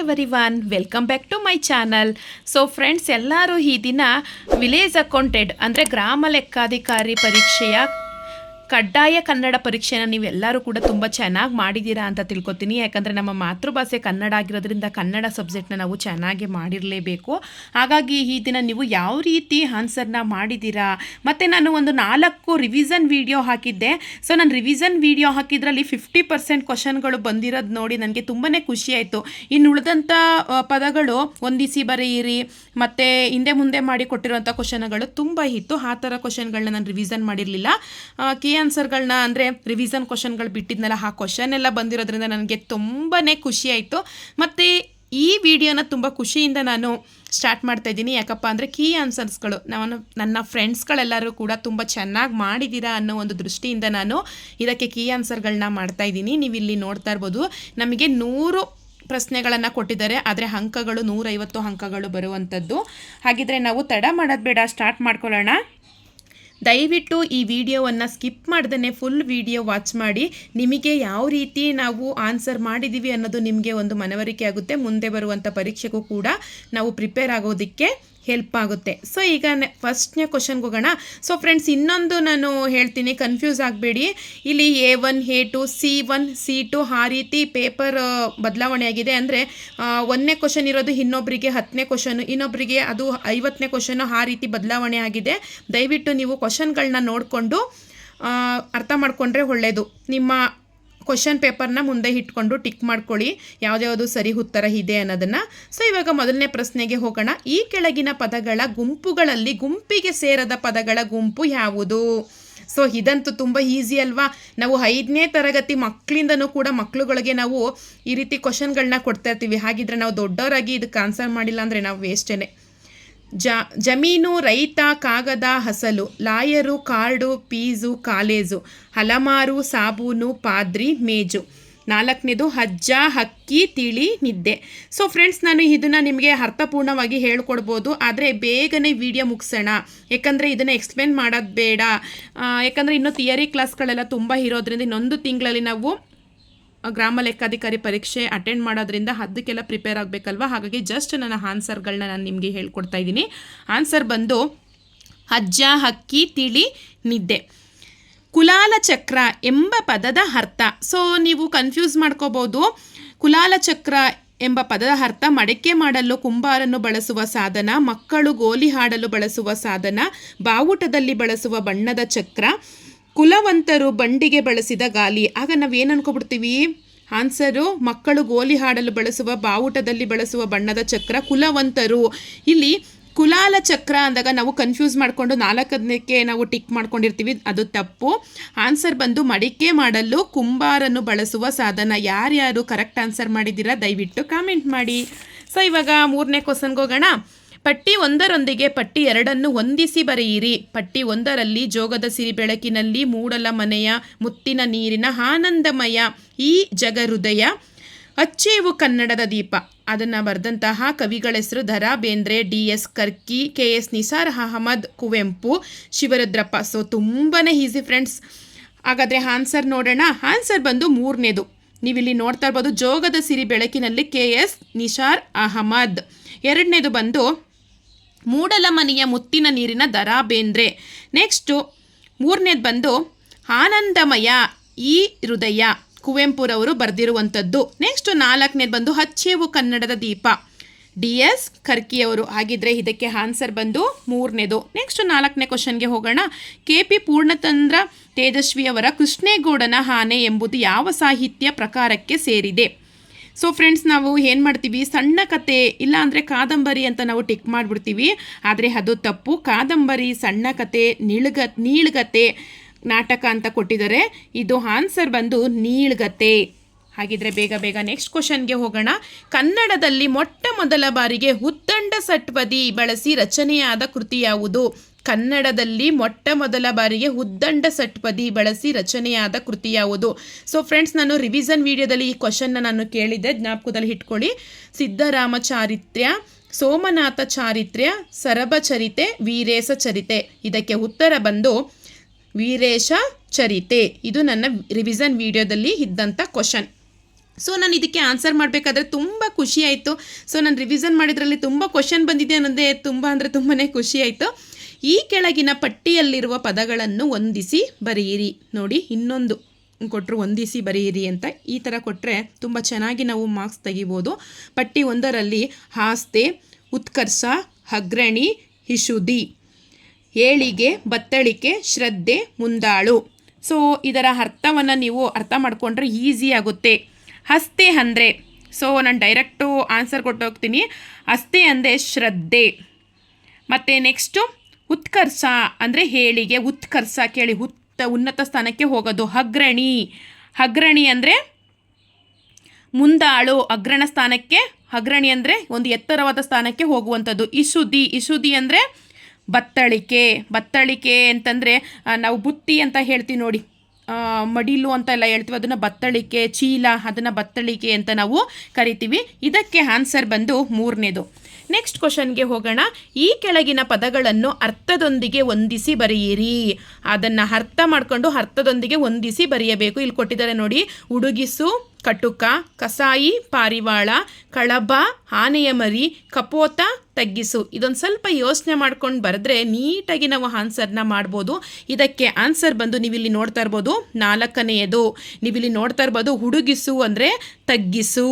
Everyone, welcome back to my channel. So friends, ಎಲ್ಲರೂ ಈ ದಿನ ವಿಲೇಜ್ ಅಕೌಂಟೆಂಟ್ ಅಂದರೆ ಗ್ರಾಮ ಲೆಕ್ಕಾಧಿಕಾರಿ ಪರೀಕ್ಷೆಯ ಕಡ್ಡಾಯ ಕನ್ನಡ ಪರೀಕ್ಷೆನ ನೀವೆಲ್ಲರೂ ಕೂಡ ತುಂಬ ಚೆನ್ನಾಗಿ ಮಾಡಿದ್ದೀರಾ ಅಂತ ತಿಳ್ಕೊತೀನಿ. ಯಾಕಂದರೆ ನಮ್ಮ ಮಾತೃಭಾಷೆ ಕನ್ನಡ ಆಗಿರೋದ್ರಿಂದ ಕನ್ನಡ ಸಬ್ಜೆಕ್ಟ್ನ ನಾವು ಚೆನ್ನಾಗಿ ಮಾಡಿರಲೇಬೇಕು. ಹಾಗಾಗಿ ಈ ದಿನ ನೀವು ಯಾವ ರೀತಿ ಆನ್ಸರ್ನ ಮಾಡಿದ್ದೀರಾ, ಮತ್ತು ನಾನು ಒಂದು 4 ರಿವಿಷನ್ ವಿಡಿಯೋ ಹಾಕಿದ್ದೆ. ಸೊ ನಾನು ರಿವಿಷನ್ ವಿಡಿಯೋ ಹಾಕಿದ್ರಲ್ಲಿ 50% ಕ್ವಶನ್ಗಳು ಬಂದಿರೋದು ನೋಡಿ ನನಗೆ ತುಂಬಾ ಖುಷಿಯಾಯಿತು. ಇನ್ನು ಉಳಿದಂಥ ಪದಗಳು ಹೊಂದಿಸಿ ಬರೆಯಿರಿ ಮತ್ತು ಹಿಂದೆ ಮುಂದೆ ಮಾಡಿ ಕೊಟ್ಟಿರುವಂಥ ಕ್ವಶನ್ಗಳು ತುಂಬ ಇತ್ತು. ಆ ಥರ ಕ್ವಶನ್ಗಳನ್ನ ನಾನು ರಿವಿಷನ್ ಮಾಡಿರಲಿಲ್ಲ. ಕೀ ಆನ್ಸರ್ಗಳನ್ನ ಅಂದರೆ ರಿವಿಷನ್ ಕ್ವಶನ್ಗಳು ಬಿಟ್ಟಿದ್ನಲ್ಲ, ಆ ಕ್ವಶನ್ ಎಲ್ಲ ಬಂದಿರೋದ್ರಿಂದ ನನಗೆ ತುಂಬಾ ಖುಷಿ ಆಯಿತು. ಮತ್ತು ಈ ವಿಡಿಯೋನ ತುಂಬ ಖುಷಿಯಿಂದ ನಾನು ಸ್ಟಾರ್ಟ್ ಮಾಡ್ತಾಯಿದ್ದೀನಿ. ಯಾಕಪ್ಪ ಅಂದರೆ ಕೀ ಆನ್ಸರ್ಸ್ಗಳು ನನ್ನ ಫ್ರೆಂಡ್ಸ್ಗಳೆಲ್ಲರೂ ಕೂಡ ತುಂಬ ಚೆನ್ನಾಗಿ ಮಾಡಿದ್ದೀರಾ ಅನ್ನೋ ಒಂದು ದೃಷ್ಟಿಯಿಂದ ನಾನು ಇದಕ್ಕೆ ಕೀ ಆನ್ಸರ್ಗಳನ್ನ ಮಾಡ್ತಾಯಿದ್ದೀನಿ. ನೀವು ಇಲ್ಲಿ ನೋಡ್ತಾ ಇರ್ಬೋದು, ನಮಗೆ 100 ಪ್ರಶ್ನೆಗಳನ್ನು ಕೊಟ್ಟಿದ್ದಾರೆ, ಆದರೆ ಅಂಕಗಳು 150 ಅಂಕಗಳು ಬರುವಂಥದ್ದು. ಹಾಗಿದ್ರೆ ನಾವು ತಡ ಮಾಡೋದು ಬೇಡ, ಸ್ಟಾರ್ಟ್ ಮಾಡ್ಕೊಳ್ಳೋಣ. ದಯವಿಟ್ಟು ಈ ವಿಡಿಯೋವನ್ನು ಸ್ಕಿಪ್ ಮಾಡ್ದೇ ಫುಲ್ ವಿಡಿಯೋ ವಾಚ್ ಮಾಡಿ. ನಿಮಗೆ ಯಾವ ರೀತಿ ನಾವು ಆನ್ಸರ್ ಮಾಡಿದ್ದೀವಿ ಅನ್ನೋದು ನಿಮಗೆ ಒಂದು ಮನವರಿಕೆ ಆಗುತ್ತೆ. ಮುಂದೆ ಬರುವಂಥ ಪರೀಕ್ಷೆಗೂ ಕೂಡ ನಾವು ಪ್ರಿಪೇರ್ ಆಗೋದಕ್ಕೆ ಹೆಲ್ಪ್ ಆಗುತ್ತೆ. ಸೊ ಈಗ ಫಸ್ಟ್ನೇ ಕ್ವಶನ್ಗೆ ಹೋಗೋಣ. ಸೊ ಫ್ರೆಂಡ್ಸ್, ಇನ್ನೊಂದು ನಾನು ಹೇಳ್ತೀನಿ, ಕನ್ಫ್ಯೂಸ್ ಆಗಬೇಡಿ. ಇಲ್ಲಿ A1, A2, C1, C2 ಆ ರೀತಿ ಪೇಪರ್ ಬದಲಾವಣೆ ಆಗಿದೆ. ಅಂದರೆ 1ನೇ ಕ್ವಶನ್ ಇರೋದು ಇನ್ನೊಬ್ಬರಿಗೆ 10ನೇ ಕ್ವಶನು, ಇನ್ನೊಬ್ಬರಿಗೆ ಅದು 50ನೇ ಕ್ವಶನು, ಆ ರೀತಿ ಬದಲಾವಣೆ ಆಗಿದೆ. ದಯವಿಟ್ಟು ನೀವು ಕ್ವಶನ್ಗಳನ್ನ ನೋಡಿಕೊಂಡು ಅರ್ಥ ಮಾಡಿಕೊಂಡ್ರೆ ಒಳ್ಳೆಯದು. ನಿಮ್ಮ ಕ್ವಶನ್ ಪೇಪರ್ನ ಮುಂದೆ ಇಟ್ಕೊಂಡು ಟಿಕ್ ಮಾಡ್ಕೊಳ್ಳಿ ಯಾವುದ್ಯಾವುದು ಸರಿ ಉತ್ತರ ಇದೆ ಅನ್ನೋದನ್ನು. ಸೊ ಇವಾಗ ಮೊದಲನೇ ಪ್ರಶ್ನೆಗೆ ಹೋಗೋಣ. ಈ ಕೆಳಗಿನ ಪದಗಳ ಗುಂಪುಗಳಲ್ಲಿ ಗುಂಪಿಗೆ ಸೇರದ ಪದಗಳ ಗುಂಪು ಯಾವುದು? ಸೊ ಇದಂತೂ ತುಂಬ ಈಸಿ ಅಲ್ವಾ. ನಾವು 5ನೇ ತರಗತಿ ಮಕ್ಕಳಿಂದನೂ ಕೂಡ ಮಕ್ಕಳುಗಳಿಗೆ ನಾವು ಈ ರೀತಿ ಕ್ವಶನ್ಗಳನ್ನ ಕೊಡ್ತಾ ಇರ್ತೀವಿ. ಹಾಗಿದ್ರೆ ನಾವು ದೊಡ್ಡವರಾಗಿ ಇದಕ್ಕೆ ಆನ್ಸರ್ ಮಾಡಿಲ್ಲ ಅಂದರೆ ನಾವು ವೇಸ್ಟೇನೆ. ಜಮೀನು, ರೈತ, ಕಾಗದ, ಹಸಲು, ಲಾಯರು, ಕಾರ್ಡು, ಫೀಸು, ಕಾಲೇಜು, ಹಲಮಾರು, ಸಾಬೂನು, ಪಾದ್ರಿ, ಮೇಜು. 4ನೇದು ಅಜ್ಜ, ಹಕ್ಕಿ, ತಿಳಿ, ನಿದ್ದೆ. ಸೊ ಫ್ರೆಂಡ್ಸ್, ನಾನು ಇದನ್ನು ನಿಮಗೆ ಅರ್ಥಪೂರ್ಣವಾಗಿ ಹೇಳ್ಕೊಡ್ಬೋದು, ಆದರೆ ಬೇಗನೆ ವಿಡಿಯೋ ಮುಗಿಸೋಣ. ಯಾಕಂದರೆ ಇದನ್ನು ಎಕ್ಸ್ಪ್ಲೇನ್ ಮಾಡೋದು ಬೇಡ. ಯಾಕಂದರೆ ಇನ್ನೂ ಥಿಯರಿ ಕ್ಲಾಸ್ಗಳೆಲ್ಲ ತುಂಬ ಇರೋದ್ರಿಂದ ಇನ್ನೊಂದು ತಿಂಗಳಲ್ಲಿ ನಾವು ಗ್ರಾಮ ಲೆಕ್ಕಾಧಿಕಾರಿ ಪರೀಕ್ಷೆ ಅಟೆಂಡ್ ಮಾಡೋದ್ರಿಂದ ಅದಕ್ಕೆಲ್ಲ ಪ್ರಿಪೇರ್ ಆಗಬೇಕಲ್ವ. ಹಾಗಾಗಿ ಜಸ್ಟ್ ನನ್ನ ಆನ್ಸರ್ಗಳನ್ನ ನಾನು ನಿಮಗೆ ಹೇಳ್ಕೊಡ್ತಾ ಇದ್ದೀನಿ. ಆನ್ಸರ್ ಬಂದು ಅಜ್ಜ, ಹಕ್ಕಿ, ತಿಳಿ, ನಿದ್ದೆ. ಕುಲಾಲ ಚಕ್ರ ಎಂಬ ಪದದ ಅರ್ಥ. ಸೊ ನೀವು ಕನ್ಫ್ಯೂಸ್ ಮಾಡ್ಕೋಬೋದು. ಕುಲಾಲ ಚಕ್ರ ಎಂಬ ಪದದ ಅರ್ಥ ಮಡಕೆ ಮಾಡಲು ಕುಂಬಾರನ್ನು ಬಳಸುವ ಸಾಧನ, ಮಕ್ಕಳು ಗೋಲಿ ಆಡಲು ಬಳಸುವ ಸಾಧನ, ಬಾವುಟದಲ್ಲಿ ಬಳಸುವ ಬಣ್ಣದ ಚಕ್ರ, ಕುಲವಂತರು ಬಂಡಿಗೆ ಬಳಸಿದ ಗಾಲಿ. ಆಗ ನಾವೇನು ಅನ್ಕೊಬಿಡ್ತೀವಿ, ಆನ್ಸರು ಮಕ್ಕಳು ಗೋಲಿ ಆಡಲು ಬಳಸುವ ಬಾವುಟದಲ್ಲಿ ಬಳಸುವ ಬಣ್ಣದ ಚಕ್ರ, ಕುಲವಂತರು. ಇಲ್ಲಿ ಕುಲಾಲ ಚಕ್ರ ಅಂದಾಗ ನಾವು ಕನ್ಫ್ಯೂಸ್ ಮಾಡಿಕೊಂಡು 4ನೇಕ್ಕೆ ನಾವು ಟಿಕ್ ಮಾಡ್ಕೊಂಡಿರ್ತೀವಿ, ಅದು ತಪ್ಪು. ಆನ್ಸರ್ ಬಂದು ಮಡಿಕೆ ಮಾಡಲು ಕುಂಬಾರನ್ನು ಬಳಸುವ ಸಾಧನ. ಯಾರ್ಯಾರು ಕರೆಕ್ಟ್ ಆನ್ಸರ್ ಮಾಡಿದ್ದೀರಾ ದಯವಿಟ್ಟು ಕಾಮೆಂಟ್ ಮಾಡಿ. ಸೊ ಇವಾಗ 3ನೇ ಕ್ವಶನ್ಗೆ ಹೋಗೋಣ. ಪಟ್ಟಿ 1ರೊಂದಿಗೆ ಪಟ್ಟಿ 2 ಹೊಂದಿಸಿ ಬರೆಯಿರಿ. ಪಟ್ಟಿ 1ರಲ್ಲಿ ಜೋಗದ ಸಿರಿ ಬೆಳಕಿನಲ್ಲಿ ಮೂಡಲ ಮನೆಯ ಮುತ್ತಿನ ನೀರಿನ ಆನಂದಮಯ ಈ ಜಗಹೃದಯ, ಅಚ್ಚೇವು ಕನ್ನಡದ ದೀಪ. ಅದನ್ನು ಬರೆದಂತಹ ಕವಿಗಳ ಹೆಸರು Da Ra Bendre, DS Karki, KS Nisar Ahmed, Kuvempu, Shivarudrappa. So ತುಂಬಾ ಈಸಿ ಫ್ರೆಂಡ್ಸ್. ಹಾಗಾದರೆ ಆನ್ಸರ್ ನೋಡೋಣ. ಆನ್ಸರ್ ಬಂದು 3ನೇದು. ನೀವಿಲ್ಲಿ ನೋಡ್ತಾ ಇರ್ಬೋದು, ಜೋಗದ ಸಿರಿ ಬೆಳಕಿನಲ್ಲಿ KS ನಿಸಾರ್ ಅಹಮದ್. 2ನೇದು ಬಂದು ಮೂಡಲ ಮನೆಯ ಮುತ್ತಿನ ನೀರಿನ ದ ರಾ ಬೇಂದ್ರೆ. ನೆಕ್ಸ್ಟು 3ನೇದು ಬಂದು ಆನಂದಮಯ ಈ ಹೃದಯ, ಕುವೆಂಪುರವರು ಬರೆದಿರುವಂಥದ್ದು. ನೆಕ್ಸ್ಟು 4ನೇದು ಬಂದು ಅಚ್ಚೇವು ಕನ್ನಡದ ದೀಪ, DS ಕರ್ಕಿಯವರು. ಹಾಗಿದ್ರೆ ಇದಕ್ಕೆ ಆನ್ಸರ್ ಬಂದು 3ನೇದು. ನೆಕ್ಸ್ಟು 4ನೇ ಕ್ವಶನ್ಗೆ ಹೋಗೋಣ. KP ಪೂರ್ಣಚಂದ್ರ ತೇಜಸ್ವಿಯವರ ಕೃಷ್ಣೇಗೌಡನ ಆನೆ ಎಂಬುದು ಯಾವ ಸಾಹಿತ್ಯ ಪ್ರಕಾರಕ್ಕೆ ಸೇರಿದೆ? ಸೊ ಫ್ರೆಂಡ್ಸ್, ನಾವು ಏನು ಮಾಡ್ತೀವಿ, ಸಣ್ಣ ಕತೆ ಇಲ್ಲ ಅಂದರೆ ಕಾದಂಬರಿ ಅಂತ ನಾವು ಟಿಕ್ ಮಾಡಿಬಿಡ್ತೀವಿ, ಆದರೆ ಅದು ತಪ್ಪು. ಕಾದಂಬರಿ, ಸಣ್ಣ ಕತೆ, ನೀಳ್ಗತೆ, ನಾಟಕ ಅಂತ ಕೊಟ್ಟಿದ್ದಾರೆ. ಇದು ಆನ್ಸರ್ ಬಂದು ನೀಳ್ಗತೆ. ಹಾಗಿದ್ರೆ ಬೇಗ ನೆಕ್ಸ್ಟ್ ಕ್ವಶನ್ಗೆ ಹೋಗೋಣ. ಕನ್ನಡದಲ್ಲಿ ಮೊಟ್ಟ ಮೊದಲ ಬಾರಿಗೆ ಉದ್ದಂಡ ಷಟ್ಪದಿ ಬಳಸಿ ರಚನೆಯಾದ ಕೃತಿ ಯಾವುದು? ಕನ್ನಡದಲ್ಲಿ ಮೊಟ್ಟ ಮೊದಲ ಬಾರಿಗೆ ಉದ್ದಂಡ ಷಟ್ಪದಿ ಬಳಸಿ ರಚನೆಯಾದ ಕೃತಿ ಯಾವುದು? ಸೊ ಫ್ರೆಂಡ್ಸ್, ನಾನು ರಿವಿಷನ್ ವಿಡಿಯೋದಲ್ಲಿ ಈ ಕ್ವಶನ್ನ ನಾನು ಕೇಳಿದ್ದೆ, ಜ್ಞಾಪಕದಲ್ಲಿ ಇಟ್ಕೊಳ್ಳಿ. ಸಿದ್ದರಾಮ ಚಾರಿತ್ರ್ಯ, ಸೋಮನಾಥ ಚಾರಿತ್ರ್ಯ, ಸರಭ ಚರಿತೆ, ವೀರೇಶ ಚರಿತೆ. ಇದಕ್ಕೆ ಉತ್ತರ ಬಂದು ವೀರೇಶ ಚರಿತೆ. ಇದು ನನ್ನ ರಿವಿಷನ್ ವಿಡಿಯೋದಲ್ಲಿ ಇದ್ದಂಥ ಕ್ವಶನ್. ಸೊ ನಾನು ಇದಕ್ಕೆ ಆನ್ಸರ್ ಮಾಡಬೇಕಾದ್ರೆ ತುಂಬ ಖುಷಿ ಆಯಿತು. ಸೊ ನಾನು ರಿವಿಷನ್ ಮಾಡಿದ್ರಲ್ಲಿ ತುಂಬ ಕ್ವಶನ್ ಬಂದಿದೆ ಅನ್ನೋದೇ ತುಂಬಾ ಖುಷಿ ಆಯಿತು. ಈ ಕೆಳಗಿನ ಪಟ್ಟಿಯಲ್ಲಿರುವ ಪದಗಳನ್ನು ಹೊಂದಿಸಿ ಬರೆಯಿರಿ. ನೋಡಿ, ಇನ್ನೊಂದು ಕೊಟ್ಟರು ಹೊಂದಿಸಿ ಬರೆಯಿರಿ ಅಂತ. ಈ ಥರ ಕೊಟ್ಟರೆ ತುಂಬ ಚೆನ್ನಾಗಿ ನಾವು ಮಾರ್ಕ್ಸ್ ತೆಗಿಬೋದು. ಪಟ್ಟಿ 1ರಲ್ಲಿ ಹಾಸ್ತೆ, ಉತ್ಕರ್ಷ, ಅಗ್ರಣಿ, ಹಿಷುದಿ, ಏಳಿಗೆ, ಬತ್ತಳಿಕೆ, ಶ್ರದ್ಧೆ, ಮುಂದಾಳು. ಸೊ ಇದರ ಅರ್ಥವನ್ನು ನೀವು ಅರ್ಥ ಮಾಡಿಕೊಂಡ್ರೆ ಈಸಿ ಆಗುತ್ತೆ. ಹಸ್ತೆ ಅಂದರೆ, ಸೊ ನಾನು ಡೈರೆಕ್ಟು ಆನ್ಸರ್ ಕೊಟ್ಟೋಗ್ತೀನಿ. ಹಸ್ತೆ ಅಂದರೆ ಶ್ರದ್ಧೆ. ಮತ್ತು ನೆಕ್ಸ್ಟು ಉತ್ಕರ್ಷ ಅಂದರೆ ಏಳಿಗೆ. ಉತ್ಕರ್ಷ ಕೇಳಿ, ಉನ್ನತ ಸ್ಥಾನಕ್ಕೆ ಹೋಗೋದು. ಅಗ್ರಣಿ ಅಂದರೆ ಮುಂದಾಳು, ಅಗ್ರಣ ಸ್ಥಾನಕ್ಕೆ. ಅಗ್ರಣಿ ಅಂದರೆ ಒಂದು ಎತ್ತರವಾದ ಸ್ಥಾನಕ್ಕೆ ಹೋಗುವಂಥದ್ದು. ಇಸುದಿ ಅಂದರೆ ಬತ್ತಳಿಕೆ ಅಂತಂದರೆ ನಾವು ಬುತ್ತಿ ಅಂತ ಹೇಳ್ತೀವಿ ನೋಡಿ, ಮಡಿಲು ಅಂತ ಎಲ್ಲ ಹೇಳ್ತೀವಿ, ಅದನ್ನು ಬತ್ತಳಿಕೆ. ಚೀಲ, ಅದನ್ನು ಬತ್ತಳಿಕೆ ಅಂತ ನಾವು ಕರಿತೀವಿ. ಇದಕ್ಕೆ ಆನ್ಸರ್ ಬಂದು 3ನೇದು. ನೆಕ್ಸ್ಟ್ ಕ್ವಶನ್ಗೆ ಹೋಗೋಣ. ಈ ಕೆಳಗಿನ ಪದಗಳನ್ನು ಅರ್ಥದೊಂದಿಗೆ ಹೊಂದಿಸಿ ಬರೆಯಿರಿ. ಅದನ್ನು ಅರ್ಥ ಮಾಡಿಕೊಂಡು ಅರ್ಥದೊಂದಿಗೆ ಹೊಂದಿಸಿ ಬರೆಯಬೇಕು. ಇಲ್ಲಿ ಕೊಟ್ಟಿದ್ದಾರೆ ನೋಡಿ, ಹುಡುಗಿಸು, ಕಟುಕ, ಕಸಾಯಿ, ಪಾರಿವಾಳ, ಕಳಬ, ಆನೆಯ ಮರಿ, ಕಪೋತ, ತಗ್ಗಿಸು. ಇದೊಂದು ಸ್ವಲ್ಪ ಯೋಚನೆ ಮಾಡ್ಕೊಂಡು ಬರೆದ್ರೆ ನೀಟಾಗಿ ನಾವು ಆನ್ಸರ್ನ ಮಾಡ್ಬೋದು. ಇದಕ್ಕೆ ಆನ್ಸರ್ ಬಂದು ನೀವಿಲ್ಲಿ ನೋಡ್ತಾ ಇರ್ಬೋದು 4ನೇದು. ನೀವಿಲ್ಲಿ ನೋಡ್ತಾ ಇರ್ಬೋದು ಹುಡುಗಿಸು ಅಂದರೆ ತಗ್ಗಿಸು.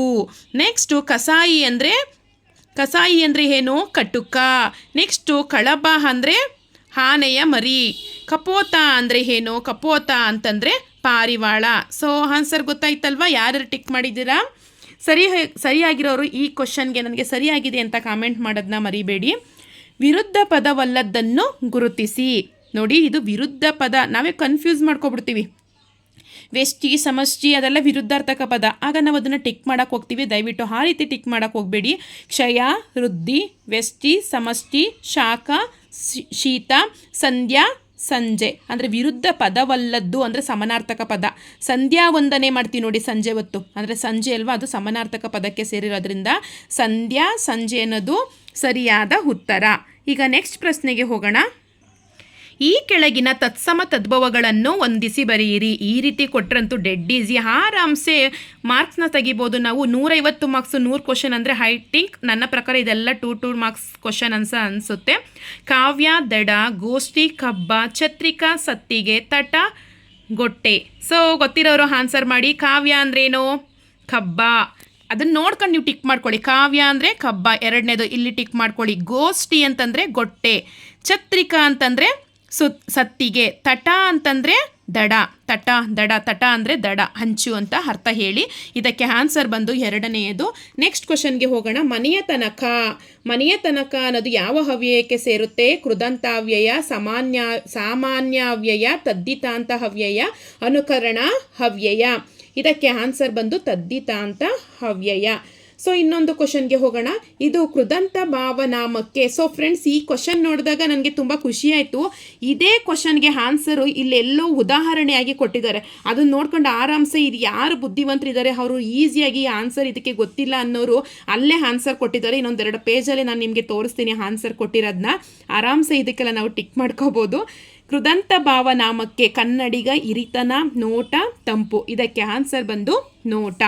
ನೆಕ್ಸ್ಟು ಕಸಾಯಿ ಅಂದರೆ ಏನು? ಕಟುಕ. ನೆಕ್ಸ್ಟು ಕಳಬ ಅಂದರೆ ಆನೆಯ ಮರಿ. ಕಪೋತ ಅಂದರೆ ಏನು? ಕಪೋತ ಅಂತಂದರೆ ಪಾರಿವಾಳ. ಸೊ ಆನ್ಸರ್ ಗೊತ್ತಾಯ್ತಲ್ವ? ಯಾರು ಟಿಕ್ ಮಾಡಿದ್ದೀರಾ? ಸರಿಯಾಗಿರೋರು ಈ ಕ್ವಶನ್ಗೆ ನನಗೆ ಸರಿಯಾಗಿದೆ ಅಂತ ಕಾಮೆಂಟ್ ಮಾಡೋದನ್ನ ಮರಿಬೇಡಿ. ವಿರುದ್ಧ ಪದವಲ್ಲದನ್ನು ಗುರುತಿಸಿ. ನೋಡಿ, ಇದು ವಿರುದ್ಧ ಪದ. ನಾವೇ ಕನ್ಫ್ಯೂಸ್ ಮಾಡ್ಕೊಬಿಡ್ತೀವಿ. ವ್ಯಷ್ಟಿ, ಸಮಷ್ಟಿ ಅದೆಲ್ಲ ವಿರುದ್ಧಾರ್ಥಕ ಪದ. ಆಗ ನಾವು ಅದನ್ನು ಟಿಕ್ ಮಾಡೋಕ್ಕೆ ಹೋಗ್ತೀವಿ. ದಯವಿಟ್ಟು ಆ ರೀತಿ ಟಿಕ್ ಮಾಡೋಕ್ಕೆ ಹೋಗಬೇಡಿ. ಕ್ಷಯ, ವೃದ್ಧಿ, ವ್ಯಷ್ಟಿ, ಸಮಷ್ಟಿ, ಶಾಖ, ಶೀತ, ಸಂಧ್ಯಾ, ಸಂಜೆ ಅಂದರೆ ವಿರುದ್ಧ ಪದವಲ್ಲದ್ದು ಅಂದರೆ ಸಮಾನಾರ್ಥಕ ಪದ. ಸಂಧ್ಯಾ ವಂದನೆ ಮಾಡ್ತೀವಿ ನೋಡಿ ಸಂಜೆ ಹೊತ್ತು, ಅಂದರೆ ಸಂಜೆ ಅಲ್ವಾ, ಅದು ಸಮಾನಾರ್ಥಕ ಪದಕ್ಕೆ ಸೇರಿರೋದ್ರಿಂದ ಸಂಧ್ಯಾ, ಸಂಜೆ ಅನ್ನೋದು ಸರಿಯಾದ ಉತ್ತರ. ಈಗ ನೆಕ್ಸ್ಟ್ ಪ್ರಶ್ನೆಗೆ ಹೋಗೋಣ. ಈ ಕೆಳಗಿನ ತತ್ಸಮ ತದ್ಭವಗಳನ್ನು ಹೊಂದಿಸಿ ಬರೆಯಿರಿ. ಈ ರೀತಿ ಕೊಟ್ಟರಂತೂ ಡೆಡ್ ಈಸಿ, ಆರಾಮ್ಸೆ ಮಾರ್ಕ್ಸ್ನ ತೆಗಿಬೋದು ನಾವು. 150 ಮಾರ್ಕ್ಸು 100 ಕ್ವಶನ್ ಅಂದರೆ ಐ ಥಿಂಕ್ ನನ್ನ ಪ್ರಕಾರ ಇದೆಲ್ಲ 2 ಮಾರ್ಕ್ಸ್ ಕ್ವಶನ್ ಅನಿಸುತ್ತೆ. ಕಾವ್ಯ, ದಡ, ಗೋಷ್ಠಿ, ಕಬ್ಬ, ಛತ್ರಿಕಾ, ಸತ್ತಿಗೆ, ತಟ, ಗೊಟ್ಟೆ. ಸೊ ಗೊತ್ತಿರೋರು ಆನ್ಸರ್ ಮಾಡಿ. ಕಾವ್ಯ ಅಂದ್ರೇನು? ಕಬ್ಬ. ಅದನ್ನು ನೋಡ್ಕೊಂಡು ನೀವು ಟಿಕ್ ಮಾಡ್ಕೊಳ್ಳಿ. ಕಾವ್ಯ ಅಂದರೆ ಕಬ್ಬ, 2ನೇದು ಇಲ್ಲಿ ಟಿಕ್ ಮಾಡ್ಕೊಳ್ಳಿ. ಗೋಷ್ಠಿ ಅಂತಂದರೆ ಗೊಟ್ಟೆ. ಛತ್ರಿಕಾ ಅಂತಂದರೆ ಸತ್ತಿಗೆ. ತಟ ಅಂತಂದರೆ ದಡ. ತಟ ಅಂದರೆ ದಡ, ಹಂಚು ಅಂತ ಅರ್ಥ ಹೇಳಿ. ಇದಕ್ಕೆ ಆನ್ಸರ್ ಬಂದು 2ನೇದು. ನೆಕ್ಸ್ಟ್ ಕ್ವಶನ್ಗೆ ಹೋಗೋಣ. ಮನೆಯ ತನಕ ಅನ್ನೋದು ಯಾವ ಅವ್ಯಯಕ್ಕೆ ಸೇರುತ್ತೆ? ಕೃದಂತಾವ್ಯಯ, ಸಾಮಾನ್ಯಾವ್ಯಯ, ತದ್ದಿತಾಂತ ಅವ್ಯಯ, ಅನುಕರಣ ಅವ್ಯಯ. ಇದಕ್ಕೆ ಆನ್ಸರ್ ಬಂದು ತದ್ದಿತಾಂತ ಅವ್ಯಯ. ಸೊ ಇನ್ನೊಂದು ಕ್ವಶನ್ಗೆ ಹೋಗೋಣ. ಇದು ಕೃದಂತ ಭಾವನಾಮಕ್ಕೆ. ಸೊ ಫ್ರೆಂಡ್ಸ್, ಈ ಕ್ವಶನ್ ನೋಡಿದಾಗ ನನಗೆ ತುಂಬ ಖುಷಿಯಾಯಿತು. ಇದೇ ಕ್ವಶನ್ಗೆ ಆನ್ಸರು ಇಲ್ಲೆಲ್ಲೋ ಉದಾಹರಣೆಯಾಗಿ ಕೊಟ್ಟಿದ್ದಾರೆ. ಅದನ್ನು ನೋಡ್ಕೊಂಡು ಆರಾಮ್ಸೆ ಇದು ಯಾರು ಬುದ್ಧಿವಂತರಿದ್ದಾರೆ ಅವರು ಈಸಿಯಾಗಿ ಆನ್ಸರ್ ಇದಕ್ಕೆ ಗೊತ್ತಿಲ್ಲ ಅನ್ನೋರು ಅಲ್ಲೇ ಆನ್ಸರ್ ಕೊಟ್ಟಿದ್ದಾರೆ. ಇನ್ನೊಂದು 2 ಪೇಜಲ್ಲಿ ನಾನು ನಿಮಗೆ ತೋರಿಸ್ತೀನಿ ಆನ್ಸರ್ ಕೊಟ್ಟಿರೋದನ್ನ. ಆರಾಮ್ಸೆ ಇದಕ್ಕೆಲ್ಲ ನಾವು ಟಿಕ್ ಮಾಡ್ಕೋಬೋದು. ಕೃದಂತ ಭಾವನಾಮಕ್ಕೆ ಕನ್ನಡಿಗ, ಹಿರಿತನ, ನೋಟ, ತಂಪು. ಇದಕ್ಕೆ ಆನ್ಸರ್ ಬಂದು ನೋಟ.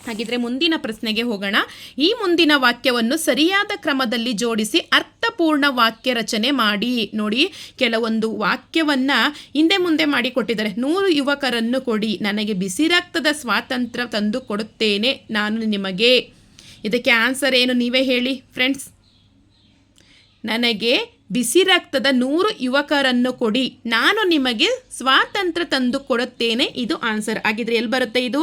ಹಾಗಿದ್ರೆ ಮುಂದಿನ ಪ್ರಶ್ನೆಗೆ ಹೋಗೋಣ. ಈ ಮುಂದಿನ ವಾಕ್ಯವನ್ನು ಸರಿಯಾದ ಕ್ರಮದಲ್ಲಿ ಜೋಡಿಸಿ ಅರ್ಥಪೂರ್ಣ ವಾಕ್ಯ ರಚನೆ ಮಾಡಿ. ನೋಡಿ, ಕೆಲವೊಂದು ವಾಕ್ಯವನ್ನು ಹಿಂದೆ ಮುಂದೆ ಮಾಡಿ ಕೊಟ್ಟಿದ್ದಾರೆ. 100 ಯುವಕರನ್ನು ಕೊಡಿ, ನನಗೆ ಬಿಸಿ ರಕ್ತದ ಸ್ವಾತಂತ್ರ್ಯ ತಂದು ಕೊಡುತ್ತೇನೆ ನಾನು ನಿಮಗೆ. ಇದಕ್ಕೆ ಆನ್ಸರ್ ಏನು ನೀವೇ ಹೇಳಿ ಫ್ರೆಂಡ್ಸ್. ನನಗೆ ಬಿಸಿ ರಕ್ತದ 100 ಯುವಕರನ್ನು ಕೊಡಿ, ನಾನು ನಿಮಗೆ ಸ್ವಾತಂತ್ರ್ಯ ತಂದು ಕೊಡುತ್ತೇನೆ. ಇದು ಆನ್ಸರ್. ಹಾಗಿದ್ರೆ ಎಲ್ಲಿ ಬರುತ್ತೆ ಇದು?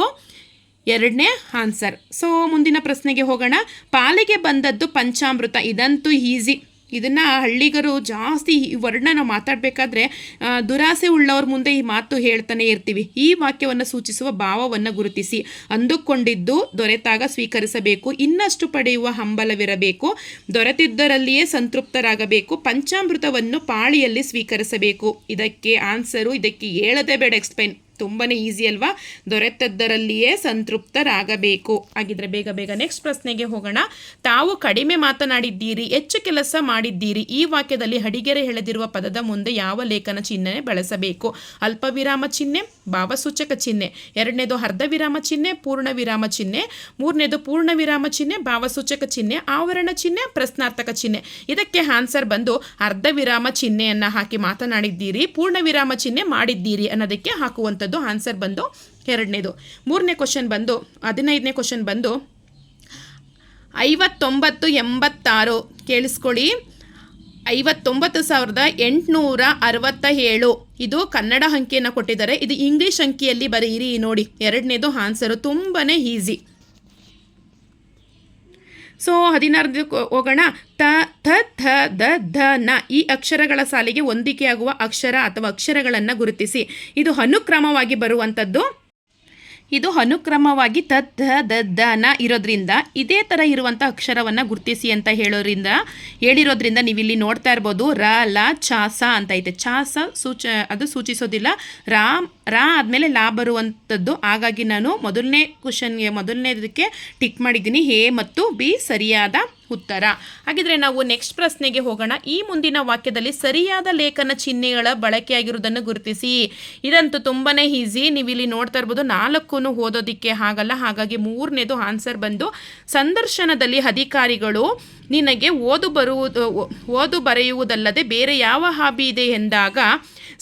2ನೇ ಆನ್ಸರ್. ಸೊ ಮುಂದಿನ ಪ್ರಶ್ನೆಗೆ ಹೋಗೋಣ. ಪಾಲಿಗೆ ಬಂದದ್ದು ಪಂಚಾಮೃತ. ಇದಂತೂ ಈಸಿ. ಇದನ್ನು ಹಳ್ಳಿಗರು ಜಾಸ್ತಿ ವರ್ಣ ನಾವು ಮಾತಾಡಬೇಕಾದ್ರೆ ದುರಾಸೆ ಉಳ್ಳವ್ರ ಮುಂದೆ ಈ ಮಾತು ಹೇಳ್ತಾನೆ ಇರ್ತೀವಿ. ಈ ವಾಕ್ಯವನ್ನು ಸೂಚಿಸುವ ಭಾವವನ್ನು ಗುರುತಿಸಿ. ಅಂದುಕೊಂಡಿದ್ದು ದೊರೆತಾಗ ಸ್ವೀಕರಿಸಬೇಕು, ಇನ್ನಷ್ಟು ಪಡೆಯುವ ಹಂಬಲವಿರಬೇಕು, ದೊರೆತಿದ್ದರಲ್ಲಿಯೇ ಸಂತೃಪ್ತರಾಗಬೇಕು, ಪಂಚಾಮೃತವನ್ನು ಪಾಳಿಯಲ್ಲಿ ಸ್ವೀಕರಿಸಬೇಕು. ಇದಕ್ಕೆ ಆನ್ಸರು, ಇದಕ್ಕೆ ಹೇಳದೆ ಬೇಡ ಎಕ್ಸ್ಪ್ಲೈನ್. ತುಂಬಾ ಈಸಿ ಅಲ್ವಾ? ದೊರೆತದ್ದರಲ್ಲಿಯೇ ಸಂತೃಪ್ತರಾಗಬೇಕು. ಹಾಗಿದ್ರೆ ಬೇಗ ಬೇಗ ನೆಕ್ಸ್ಟ್ ಪ್ರಶ್ನೆಗೆ ಹೋಗೋಣ. ತಾವು ಕಡಿಮೆ ಮಾತನಾಡಿದ್ದೀರಿ, ಹೆಚ್ಚು ಕೆಲಸ ಮಾಡಿದ್ದೀರಿ. ಈ ವಾಕ್ಯದಲ್ಲಿ ಅಡಿಗೆರೆ ಎಳೆದಿರುವ ಪದದ ಮುಂದೆ ಯಾವ ಲೇಖನ ಚಿಹ್ನೆ ಬಳಸಬೇಕು? ಅಲ್ಪ ವಿರಾಮ ಚಿಹ್ನೆ, ಭಾವಸೂಚಕ ಚಿಹ್ನೆ. ಎರಡನೇದು ಅರ್ಧ ವಿರಾಮ ಚಿಹ್ನೆ, ಪೂರ್ಣ ವಿರಾಮ ಚಿಹ್ನೆ. ಮೂರನೇದು ಪೂರ್ಣ ವಿರಾಮ ಚಿಹ್ನೆ, ಭಾವಸೂಚಕ ಚಿಹ್ನೆ, ಆವರಣ ಚಿಹ್ನೆ, ಪ್ರಶ್ನಾರ್ಥಕ ಚಿಹ್ನೆ. ಇದಕ್ಕೆ ಆನ್ಸರ್ ಬಂದು ಅರ್ಧ ವಿರಾಮ ಚಿಹ್ನೆಯನ್ನು ಹಾಕಿ ಮಾತನಾಡಿದ್ದೀರಿ, ಪೂರ್ಣ ವಿರಾಮ ಚಿಹ್ನೆ ಮಾಡಿದ್ದೀರಿ ಅನ್ನೋದಕ್ಕೆ ಹಾಕುವಂಥದ್ದು ಆನ್ಸರ್ ಬಂದು ಎರಡನೇದು. ಮೂರನೇ ಕ್ವಶನ್ ಬಂದು 15ನೇ ಕ್ವಶನ್ ಬಂದು 5986 ಕೇಳಿಸ್ಕೊಳ್ಳಿ. 59,867 ಇದು ಕನ್ನಡ ಅಂಕಿಯನ್ನು ಕೊಟ್ಟಿದ್ದಾರೆ. ಇದು ಇಂಗ್ಲಿಷ್ ಅಂಕಿಯಲ್ಲಿ ಬರೀರಿ ನೋಡಿ. ಎರಡನೇದು ಆನ್ಸರು ತುಂಬಾ ಈಸಿ. ಸೊ 16 ಹೋಗೋಣ. ತ ಥ ಥ ದ ಧ ನ ಈ ಅಕ್ಷರಗಳ ಸಾಲಿಗೆ ಹೊಂದಿಕೆಯಾಗುವ ಅಕ್ಷರ ಅಥವಾ ಅಕ್ಷರಗಳನ್ನು ಗುರುತಿಸಿ. ಇದು ಅನುಕ್ರಮವಾಗಿ ಬರುವಂಥದ್ದು. ಇದು ಅನುಕ್ರಮವಾಗಿ ತ ಧ ದ ದ ನ ಇರೋದ್ರಿಂದ ಇದೇ ಥರ ಇರುವಂಥ ಅಕ್ಷರವನ್ನು ಗುರುತಿಸಿ ಅಂತ ಹೇಳಿರೋದ್ರಿಂದ ನೀವು ಇಲ್ಲಿ ನೋಡ್ತಾ ಇರ್ಬೋದು. ರ ಲ ಛ ಸ ಅಂತ ಐತೆ. ಛ ಸ ಅದು ಸೂಚಿಸೋದಿಲ್ಲ. ರಾ ಆದಮೇಲೆ ಲಾ ಬರುವಂಥದ್ದು. ಹಾಗಾಗಿ ನಾನು ಮೊದಲನೇದಕ್ಕೆ ಟಿಕ್ ಮಾಡಿದ್ದೀನಿ. ಎ ಮತ್ತು ಬಿ ಸರಿಯಾದ ಉತ್ತರ. ಹಾಗಿದ್ರೆ ನಾವು ನೆಕ್ಸ್ಟ್ ಪ್ರಶ್ನೆಗೆ ಹೋಗೋಣ. ಈ ಮುಂದಿನ ವಾಕ್ಯದಲ್ಲಿ ಸರಿಯಾದ ಲೇಖನ ಚಿಹ್ನೆಗಳ ಬಳಕೆಯಾಗಿರುವುದನ್ನು ಗುರುತಿಸಿ. ಇದಂತೂ ತುಂಬಾ ಈಸಿ. ನೀವು ಇಲ್ಲಿ ನೋಡ್ತಾ ಇರ್ಬೋದು. 4 ಓದೋದಿಕ್ಕೆ ಆಗಲ್ಲ. ಹಾಗಾಗಿ ಮೂರನೇದು ಆನ್ಸರ್ ಬಂದು ಸಂದರ್ಶನದಲ್ಲಿ ಅಧಿಕಾರಿಗಳು ನಿನಗೆ ಓದು ಬರೆಯುವುದಲ್ಲದೆ ಬೇರೆ ಯಾವ ಹಾಬಿ ಇದೆ ಎಂದಾಗ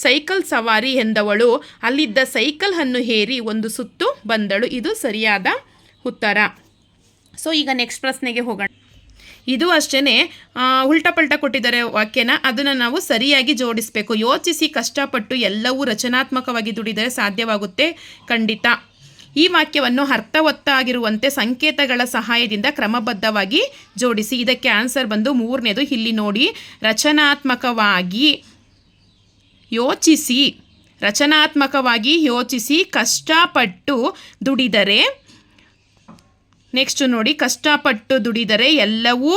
ಸೈಕಲ್ ಸವಾರಿ ಎಂದವಳು ಅಲ್ಲಿದ್ದ ಸೈಕಲ್ ಅನ್ನು ಹೇರಿ ಒಂದು ಸುತ್ತು ಬಂದಳು. ಇದು ಸರಿಯಾದ ಉತ್ತರ. ಸೊ ಈಗ ನೆಕ್ಸ್ಟ್ ಪ್ರಶ್ನೆಗೆ ಹೋಗೋಣ. ಇದು ಅಷ್ಟೇ ಉಲ್ಟಾ ಪಲ್ಟಾ ಕೊಟ್ಟಿದ್ದಾರೆ ವಾಕ್ಯನ. ಅದನ್ನು ನಾವು ಸರಿಯಾಗಿ ಜೋಡಿಸಬೇಕು. ಯೋಚಿಸಿ ಕಷ್ಟಪಟ್ಟು ಎಲ್ಲವೂ ರಚನಾತ್ಮಕವಾಗಿ ದುಡಿದರೆ ಸಾಧ್ಯವಾಗುತ್ತೆ ಖಂಡಿತ. ಈ ವಾಕ್ಯವನ್ನು ಅರ್ಥವತ್ತಾಗಿರುವಂತೆ ಸಂಕೇತಗಳ ಸಹಾಯದಿಂದ ಕ್ರಮಬದ್ಧವಾಗಿ ಜೋಡಿಸಿ. ಇದಕ್ಕೆ ಆನ್ಸರ್ ಬಂದು ಮೂರನೇದು. ಇಲ್ಲಿ ನೋಡಿ, ರಚನಾತ್ಮಕವಾಗಿ ಯೋಚಿಸಿ ಕಷ್ಟಪಟ್ಟು ದುಡಿದರೆ. ನೆಕ್ಸ್ಟ್ ನೋಡಿ, ಕಷ್ಟಪಟ್ಟು ದುಡಿದರೆ ಎಲ್ಲವೂ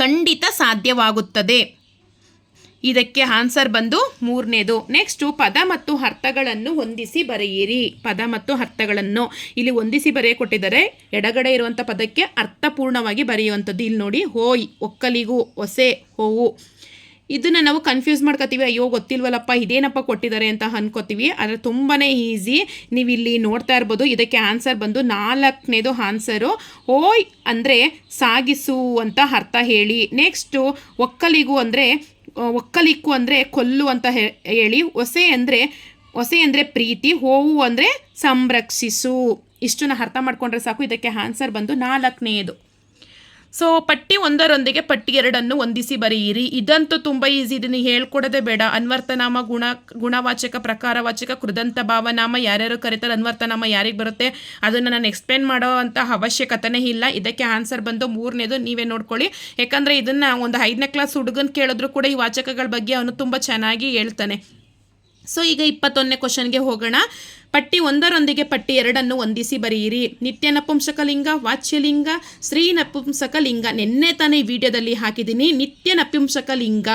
ಖಂಡಿತ ಸಾಧ್ಯವಾಗುತ್ತದೆ. ಇದಕ್ಕೆ ಆನ್ಸರ್ ಬಂದು ಮೂರನೇದು. ನೆಕ್ಸ್ಟು ಪದ ಮತ್ತು ಅರ್ಥಗಳನ್ನು ಹೊಂದಿಸಿ ಬರೆಯಿರಿ. ಪದ ಮತ್ತು ಅರ್ಥಗಳನ್ನು ಇಲ್ಲಿ ಹೊಂದಿಸಿ ಕೊಟ್ಟಿದ್ದಾರೆ. ಎಡಗಡೆ ಇರುವಂಥ ಪದಕ್ಕೆ ಅರ್ಥಪೂರ್ಣವಾಗಿ ಬರೆಯುವಂಥದ್ದು. ಇಲ್ಲಿ ನೋಡಿ, ಹೋಯ್, ಒಕ್ಕಲಿಗು, ಹೊಸೆ, ಹೋವು. ಇದನ್ನು ನಾವು ಕನ್ಫ್ಯೂಸ್ ಮಾಡ್ಕೋತೀವಿ. ಅಯ್ಯೋ ಗೊತ್ತಿಲ್ವಲ್ಲಪ್ಪ ಇದೇನಪ್ಪ ಕೊಟ್ಟಿದ್ದಾರೆ ಅಂತ ಅನ್ಕೋತೀವಿ. ಆದರೆ ತುಂಬಾ ಈಸಿ. ನೀವು ಇಲ್ಲಿ ನೋಡ್ತಾ ಇರ್ಬೋದು. ಇದಕ್ಕೆ ಆನ್ಸರ್ ಬಂದು 4ನೇದು ಆನ್ಸರು. ಓಯ್ ಅಂದರೆ ಸಾಗಿಸು ಅಂತ ಅರ್ಥ ಹೇಳಿ. ನೆಕ್ಸ್ಟು ಒಕ್ಕಲಿಗು ಅಂದರೆ ಕೊಲ್ಲು ಅಂತ ಹೇಳಿ. ಹೊಸೆ ಅಂದರೆ ಪ್ರೀತಿ. ಹೋವು ಅಂದರೆ ಸಂರಕ್ಷಿಸು. ಇಷ್ಟನ್ನ ಅರ್ಥ ಮಾಡ್ಕೊಂಡ್ರೆ ಸಾಕು. ಇದಕ್ಕೆ ಆನ್ಸರ್ ಬಂದು 4ನೇದು. ಸೊ ಪಟ್ಟಿ 1ರೊಂದಿಗೆ ಪಟ್ಟಿ 2 ಹೊಂದಿಸಿ ಬರೆಯಿರಿ. ಇದಂತೂ ತುಂಬ ಈಸಿ. ಇದನ್ನು ಹೇಳ್ಕೊಡೋದೇ ಬೇಡ. ಅನ್ವರ್ಥನಾಮ, ಗುಣವಾಚಕ, ಪ್ರಕಾರವಾಚಕ, ಕೃದಂತ ಭಾವನಾಮ ಯಾರ್ಯಾರು ಕರೀತಾರೆ. ಅನ್ವರ್ಥನಾಮ ಯಾರಿಗೆ ಬರುತ್ತೆ ಅದನ್ನು ನಾನು ಎಕ್ಸ್ಪ್ಲೇನ್ ಮಾಡೋ ಅಂಥ ಅವಶ್ಯಕತೆನೇ ಇಲ್ಲ. ಇದಕ್ಕೆ ಆನ್ಸರ್ ಬಂದು 3ನೇದು. ನೀವೇ ನೋಡ್ಕೊಳ್ಳಿ. ಯಾಕಂದರೆ ಇದನ್ನು ಒಂದು 5ನೇ ಕ್ಲಾಸ್ ಹುಡುಗನ ಕೇಳಿದ್ರು ಕೂಡ ಈ ವಾಚಕಗಳ ಬಗ್ಗೆ ಅವನು ತುಂಬ ಚೆನ್ನಾಗಿ ಹೇಳ್ತಾನೆ. ಸೊ ಈಗ 21ನೇ ಕ್ವಶನ್ಗೆ ಹೋಗೋಣ. ಪಟ್ಟಿ 1ರೊಂದಿಗೆ ಪಟ್ಟಿ 2 ಹೊಂದಿಸಿ ಬರೆಯಿರಿ. ನಿತ್ಯ ನಪುಂಸಕಲಿಂಗ, ವಾಚ್ಯಲಿಂಗ, ಸ್ತ್ರೀ ನಪುಂಸಕಲಿಂಗ. ನಿನ್ನೆ ತಾನೇ ಈ ವಿಡಿಯೋದಲ್ಲಿ ಹಾಕಿದ್ದೀನಿ. ನಿತ್ಯ ನಪುಂಸಕಲಿಂಗ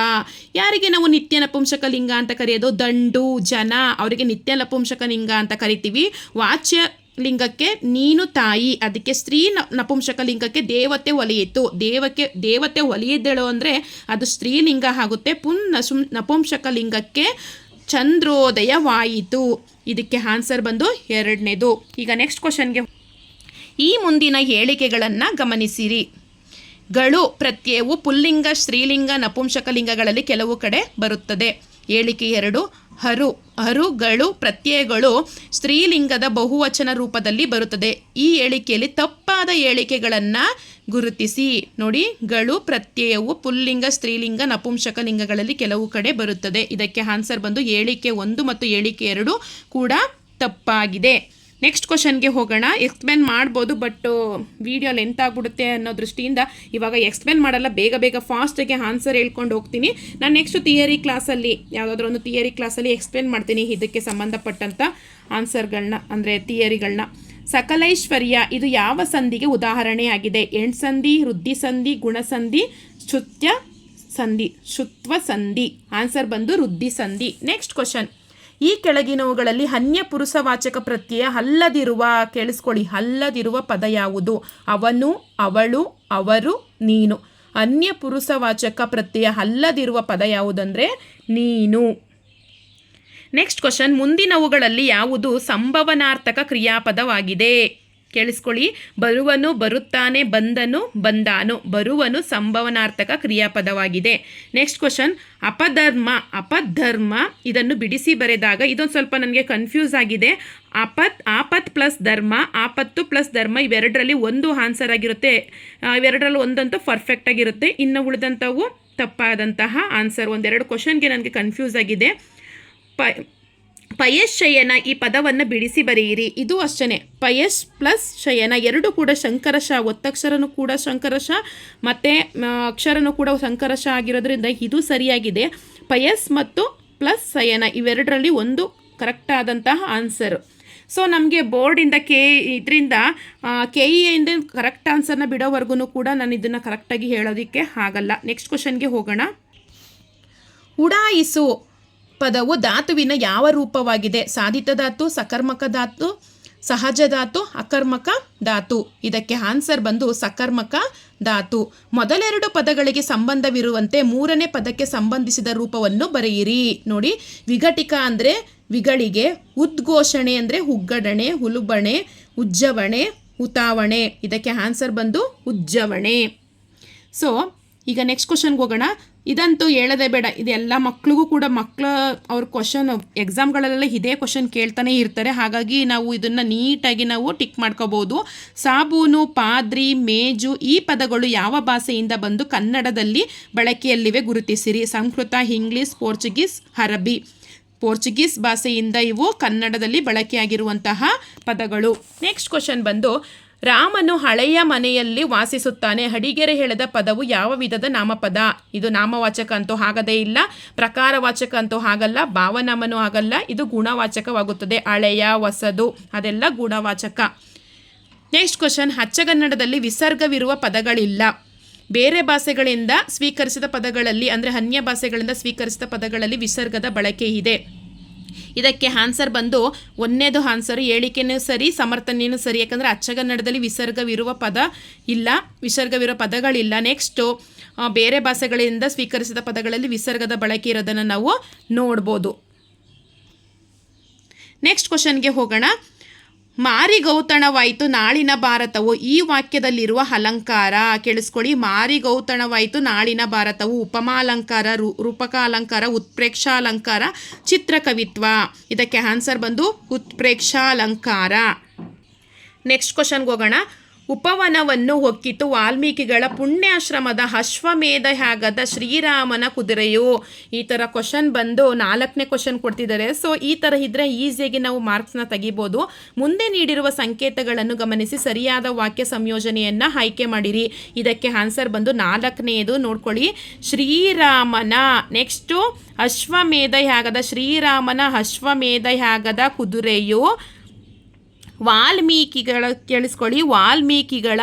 ಯಾರಿಗೆ ನಾವು ನಿತ್ಯ ನಪುಂಸಕಲಿಂಗ ಅಂತ ಕರೆಯೋದು? ದಂಡು, ಜನ, ಅವರಿಗೆ ನಿತ್ಯ ನಪುಂಸಕಲಿಂಗ ಅಂತ ಕರಿತೀವಿ. ವಾಚ್ಯ ಲಿಂಗಕ್ಕೆ ನೀನು ತಾಯಿ, ಅದಕ್ಕೆ ಸ್ತ್ರೀ ನಪುಂಸಕಲಿಂಗಕ್ಕೆ ದೇವತೆ ಒಲಿಯಿತು. ದೇವತೆ ಒಲಿಯಿದ್ದಳು ಅಂದರೆ ಅದು ಸ್ತ್ರೀಲಿಂಗ ಆಗುತ್ತೆ. ನಪುಂಸಕಲಿಂಗಕ್ಕೆ ಚಂದ್ರೋದಯವಾಯಿತು. ಇದಕ್ಕೆ ಆನ್ಸರ್ ಬಂದು 2ನೇದು. ಈಗ ನೆಕ್ಸ್ಟ್ ಕ್ವಶನ್ಗೆ. ಈ ಮುಂದಿನ ಹೇಳಿಕೆಗಳನ್ನು ಗಮನಿಸಿರಿ. ಗಳು ಪ್ರತ್ಯಯವು ಪುಲ್ಲಿಂಗ, ಸ್ತ್ರೀಲಿಂಗ, ನಪುಂಸಕಲಿಂಗಗಳಲ್ಲಿ ಕೆಲವು ಕಡೆ ಬರುತ್ತದೆ. ಹೇಳಿಕೆ 2. ಹರುಗಳು ಪ್ರತ್ಯಯಗಳು ಸ್ತ್ರೀಲಿಂಗದ ಬಹುವಚನ ರೂಪದಲ್ಲಿ ಬರುತ್ತದೆ. ಈ ಹೇಳಿಕೆಯಲ್ಲಿ ತಪ್ಪಾದ ಹೇಳಿಕೆಗಳನ್ನು ಗುರುತಿಸಿ. ನೋಡಿ, ಗಳು ಪ್ರತ್ಯಯವು ಪುಲ್ಲಿಂಗ, ಸ್ತ್ರೀಲಿಂಗ, ನಪುಂಸಕಲಿಂಗಗಳಲ್ಲಿ ಕೆಲವು ಕಡೆ ಬರುತ್ತದೆ. ಇದಕ್ಕೆ ಆನ್ಸರ್ ಬಂದು ಹೇಳಿಕೆ 1 ಮತ್ತು ಹೇಳಿಕೆ 2 ಕೂಡ ತಪ್ಪಾಗಿದೆ. ನೆಕ್ಸ್ಟ್ ಕ್ವಶನ್ಗೆ ಹೋಗೋಣ. ಎಕ್ಸ್ಪ್ಲೇನ್ ಮಾಡ್ಬೋದು, ಬಟ್ ವಿಡಿಯೋ ಲೆಂತ್ ಆಗಿಬಿಡುತ್ತೆ ಅನ್ನೋ ದೃಷ್ಟಿಯಿಂದ ಇವಾಗ ಎಕ್ಸ್ಪ್ಲೇನ್ ಮಾಡಲ್ಲ. ಬೇಗ ಫಾಸ್ಟಾಗಿ ಆನ್ಸರ್ ಹೇಳ್ಕೊಂಡು ಹೋಗ್ತೀನಿ. ನಾನು ನೆಕ್ಸ್ಟ್ ಥಿಯರಿ ಕ್ಲಾಸಲ್ಲಿ ಯಾವುದಾದ್ರೂ ಒಂದು ಥಿಯರಿ ಕ್ಲಾಸಲ್ಲಿ ಎಕ್ಸ್ಪ್ಲೇನ್ ಮಾಡ್ತೀನಿ ಇದಕ್ಕೆ ಸಂಬಂಧಪಟ್ಟಂಥ ಆನ್ಸರ್ಗಳನ್ನ, ಅಂದರೆ ಥಿಯರಿಗಳನ್ನ. ಸಕಲೈಶ್ವರ್ಯ ಇದು ಯಾವ ಸಂಧಿಗೆ ಉದಾಹರಣೆಯಾಗಿದೆ? ಎಣ್ಸಂಧಿ, ವೃದ್ಧಿ ಸಂಧಿ, ಗುಣಸಂಧಿ, ಶುತ್ವ ಸಂಧಿ. ಆನ್ಸರ್ ಬಂದು ವೃದ್ಧಿ ಸಂಧಿ. Next question. ಈ ಕೆಳಗಿನವುಗಳಲ್ಲಿ ಅನ್ಯ ಪುರುಷವಾಚಕ ಪ್ರತ್ಯಯ ಅಲ್ಲದಿರುವ, ಕೇಳಿಸ್ಕೊಳ್ಳಿ, ಅಲ್ಲದಿರುವ ಪದ ಯಾವುದು? ಅವನು, ಅವಳು, ಅವರು, ನೀನು. ಅನ್ಯ ಪುರುಷವಾಚಕ ಪ್ರತ್ಯಯ ಅಲ್ಲದಿರುವ ಪದ ಯಾವುದಂದರೆ ನೀನು. ನೆಕ್ಸ್ಟ್ ಕ್ವಶನ್, ಮುಂದಿನವುಗಳಲ್ಲಿ ಯಾವುದು ಸಂಭವನಾರ್ಥಕ ಕ್ರಿಯಾಪದವಾಗಿದೆ? ಕೇಳಿಸ್ಕೊಳ್ಳಿ, ಬರುವನು, ಬರುತ್ತಾನೆ, ಬಂದನು, ಬಂದಾನು. ಬರುವನು ಸಂಭವನಾರ್ಥಕ ಕ್ರಿಯಾಪದವಾಗಿದೆ. ನೆಕ್ಸ್ಟ್ ಕ್ವಶನ್, ಅಪಧರ್ಮ ಇದನ್ನು ಬಿಡಿಸಿ ಬರೆದಾಗ ಇದೊಂದು ಸ್ವಲ್ಪ ನನಗೆ ಕನ್ಫ್ಯೂಸ್ ಆಗಿದೆ. ಆಪತ್ ಪ್ಲಸ್ ಧರ್ಮ, ಆಪತ್ತು ಪ್ಲಸ್ ಧರ್ಮ ಇವೆರಡರಲ್ಲಿ ಒಂದು ಆನ್ಸರ್ ಆಗಿರುತ್ತೆ, ಇವೆರಡರಲ್ಲಿ ಒಂದಂತೂ ಪರ್ಫೆಕ್ಟ್ ಆಗಿರುತ್ತೆ, ಇನ್ನು ಉಳಿದಂಥವು ತಪ್ಪಾದಂತಹ ಆನ್ಸರ್. ಒಂದೆರಡು ಕ್ವಶನ್ಗೆ ನನಗೆ ಕನ್ಫ್ಯೂಸ್ ಆಗಿದೆ. ಪಯಸ್ ಶಯನ ಈ ಪದವನ್ನು ಬಿಡಿಸಿ ಬರೆಯಿರಿ. ಇದು ಅಷ್ಟೇ, ಪಯಸ್ ಪ್ಲಸ್ ಶಯನ ಎರಡು ಕೂಡ ಶಂಕರಶ, ಒತ್ತಕ್ಷರನೂ ಕೂಡ ಶಂಕರಶ ಮತ್ತು ಅಕ್ಷರನೂ ಕೂಡ ಶಂಕರಶ ಆಗಿರೋದ್ರಿಂದ ಇದು ಸರಿಯಾಗಿದೆ. ಪಯಸ್ ಮತ್ತು ಪ್ಲಸ್ ಶಯನ ಇವೆರಡರಲ್ಲಿ ಒಂದು ಕರೆಕ್ಟ್ ಆದಂತಹ ಆನ್ಸರು. ಸೊ ನಮಗೆ ಬೋರ್ಡಿಂದ ಇದರಿಂದ KEಯಿಂದ ಕರೆಕ್ಟ್ ಆನ್ಸರ್ನ ಬಿಡೋವರೆಗೂ ಕೂಡ ನಾನು ಇದನ್ನು ಕರೆಕ್ಟಾಗಿ ಹೇಳೋದಕ್ಕೆ ಆಗಲ್ಲ. ನೆಕ್ಸ್ಟ್ ಕ್ವಶನ್ಗೆ ಹೋಗೋಣ. ಉಡಾಯಿಸು ಪದವು ಧಾತುವಿನ ಯಾವ ರೂಪವಾಗಿದೆ? ಸಾಧಿತ ಧಾತು, ಸಕರ್ಮಕ ಧಾತು, ಸಹಜ ಧಾತು, ಅಕರ್ಮಕ ಧಾತು. ಇದಕ್ಕೆ ಆನ್ಸರ್ ಬಂದು ಸಕರ್ಮಕ ಧಾತು. ಮೊದಲೆರಡು ಪದಗಳಿಗೆ ಸಂಬಂಧವಿರುವಂತೆ ಮೂರನೇ ಪದಕ್ಕೆ ಸಂಬಂಧಿಸಿದ ರೂಪವನ್ನು ಬರೆಯಿರಿ. ನೋಡಿ, ವಿಘಟಿಕ ಅಂದರೆ ವಿಗಳಿಗೆ, ಉದ್ಘೋಷಣೆ ಅಂದರೆ ಉಗ್ಗಡಣೆ, ಹುಲುಬಣೆ, ಉಜ್ಜವಣೆ, ಉತಾವಣೆ. ಇದಕ್ಕೆ ಆನ್ಸರ್ ಬಂದು ಉಜ್ಜವಣೆ. ಸೊ ಈಗ ನೆಕ್ಸ್ಟ್ ಕ್ವಶನ್ಗೆ ಹೋಗೋಣ. ಇದಂತೂ ಹೇಳೋದೇ ಬೇಡ, ಇದೆಲ್ಲ ಮಕ್ಳಿಗೂ ಕೂಡ ಅವ್ರ ಕ್ವಶನ್ ಎಕ್ಸಾಮ್ಗಳಲ್ಲೆಲ್ಲ ಇದೇ ಕ್ವಶನ್ ಕೇಳ್ತಾನೆ ಇರ್ತಾರೆ. ಹಾಗಾಗಿ ನಾವು ಇದನ್ನು ನೀಟಾಗಿ ನಾವು ಟಿಕ್ ಮಾಡ್ಕೋಬೋದು. ಸಾಬೂನು, ಪಾದ್ರಿ, ಮೇಜು ಈ ಪದಗಳು ಯಾವ ಭಾಷೆಯಿಂದ ಬಂದು ಕನ್ನಡದಲ್ಲಿ ಬಳಕೆಯಲ್ಲಿವೆ ಗುರುತಿಸಿರಿ. ಸಂಸ್ಕೃತ, ಇಂಗ್ಲೀಷ್, ಪೋರ್ಚುಗೀಸ್, ಅರಬ್ಬಿ. ಪೋರ್ಚುಗೀಸ್ ಭಾಷೆಯಿಂದ ಇವು ಕನ್ನಡದಲ್ಲಿ ಬಳಕೆಯಾಗಿರುವಂತಹ ಪದಗಳು. ನೆಕ್ಸ್ಟ್ ಕ್ವಶನ್ ಬಂದು, ರಾಮನು ಹಳೆಯ ಮನೆಯಲ್ಲಿ ವಾಸಿಸುತ್ತಾನೆ. ಅಡಿಗೆರೆ ಹೇಳದ ಪದವು ಯಾವ ವಿಧದ ನಾಮಪದ? ಇದು ನಾಮವಾಚಕ ಅಂತೂ ಆಗದೇ ಇಲ್ಲ, ಪ್ರಕಾರವಾಚಕ ಅಂತೂ ಆಗಲ್ಲ, ಭಾವನಾಮನೂ ಆಗಲ್ಲ. ಇದು ಗುಣವಾಚಕವಾಗುತ್ತದೆ. ಹಳೆಯ, ಹೊಸದು ಅದೆಲ್ಲ ಗುಣವಾಚಕ. Next question, ಅಚ್ಚಗನ್ನಡದಲ್ಲಿ ವಿಸರ್ಗವಿರುವ ಪದಗಳಿಲ್ಲ. ಬೇರೆ ಭಾಷೆಗಳಿಂದ ಸ್ವೀಕರಿಸಿದ ಪದಗಳಲ್ಲಿ ಅಂದರೆ ಅನ್ಯ ಭಾಷೆಗಳಿಂದ ಸ್ವೀಕರಿಸಿದ ಪದಗಳಲ್ಲಿ ವಿಸರ್ಗದ ಬಳಕೆ ಇದೆ. ಇದಕ್ಕೆ ಆನ್ಸರ್ ಬಂದು ಒಂದನೇದು ಆನ್ಸರು, ಹೇಳಿಕೆನೂ ಸರಿ, ಸಮರ್ಥನೆಯೂ ಸರಿ. ಯಾಕಂದರೆ ಅಚ್ಚಗನ್ನಡದಲ್ಲಿ ವಿಸರ್ಗವಿರುವ ಪದ ಇಲ್ಲ, ವಿಸರ್ಗವಿರುವ ಪದಗಳಿಲ್ಲ. ನೆಕ್ಸ್ಟು ಬೇರೆ ಭಾಷೆಗಳಿಂದ ಸ್ವೀಕರಿಸಿದ ಪದಗಳಲ್ಲಿ ವಿಸರ್ಗದ ಬಳಕೆ ಇರೋದನ್ನು ನಾವು ನೋಡ್ಬೋದು. ನೆಕ್ಸ್ಟ್ ಕ್ವಶನ್ಗೆ ಹೋಗೋಣ. ಮಾರಿಗೌತಣವಾಯಿತು ನಾಳಿನ ಭಾರತವು ಈ ವಾಕ್ಯದಲ್ಲಿರುವ ಅಲಂಕಾರ. ಕೇಳಿಸ್ಕೊಳ್ಳಿ, ಮಾರಿಗೌತಣವಾಯಿತು ನಾಳಿನ ಭಾರತವು ಉಪಮಾಲಂಕಾರ, ರೂಪಕಾಲಂಕಾರ, ಉತ್ಪ್ರೇಕ್ಷಾಲಂಕಾರ, ಚಿತ್ರಕವಿತ್ವ. ಇದಕ್ಕೆ ಆನ್ಸರ್ ಬಂದು ಉತ್ಪ್ರೇಕ್ಷಾಲಂಕಾರ. ನೆಕ್ಸ್ಟ್ ಕ್ವಶನ್ಗೆ ಹೋಗೋಣ. ಉಪವನವನ್ನು ಹೊಕ್ಕಿತು ವಾಲ್ಮೀಕಿಗಳ ಪುಣ್ಯಾಶ್ರಮದ ಅಶ್ವಮೇಧ ಯಾಗದ ಶ್ರೀರಾಮನ ಕುದುರೆಯು. ಈ ಥರ ಕ್ವಶನ್ ಬಂದು 4ನೇ ಕ್ವಶನ್ ಕೊಡ್ತಿದ್ದಾರೆ. ಸೊ ಈ ಥರ ಇದ್ದರೆ ಈಸಿಯಾಗಿ ನಾವು ಮಾರ್ಕ್ಸ್ನ ತೆಗಿಬೋದು. ಮುಂದೆ ನೀಡಿರುವ ಸಂಕೇತಗಳನ್ನು ಗಮನಿಸಿ ಸರಿಯಾದ ವಾಕ್ಯ ಸಂಯೋಜನೆಯನ್ನು ಆಯ್ಕೆ ಮಾಡಿರಿ. ಇದಕ್ಕೆ ಆನ್ಸರ್ ಬಂದು 4ನೇದು ನೋಡ್ಕೊಳ್ಳಿ, ಶ್ರೀರಾಮನ. ನೆಕ್ಸ್ಟು ಅಶ್ವಮೇಧ ಯಾಗದ, ಶ್ರೀರಾಮನ ಅಶ್ವಮೇಧ ಯಾಗದ ಕುದುರೆಯು ಕೇಳಿಸ್ಕೊಳ್ಳಿ, ವಾಲ್ಮೀಕಿಗಳ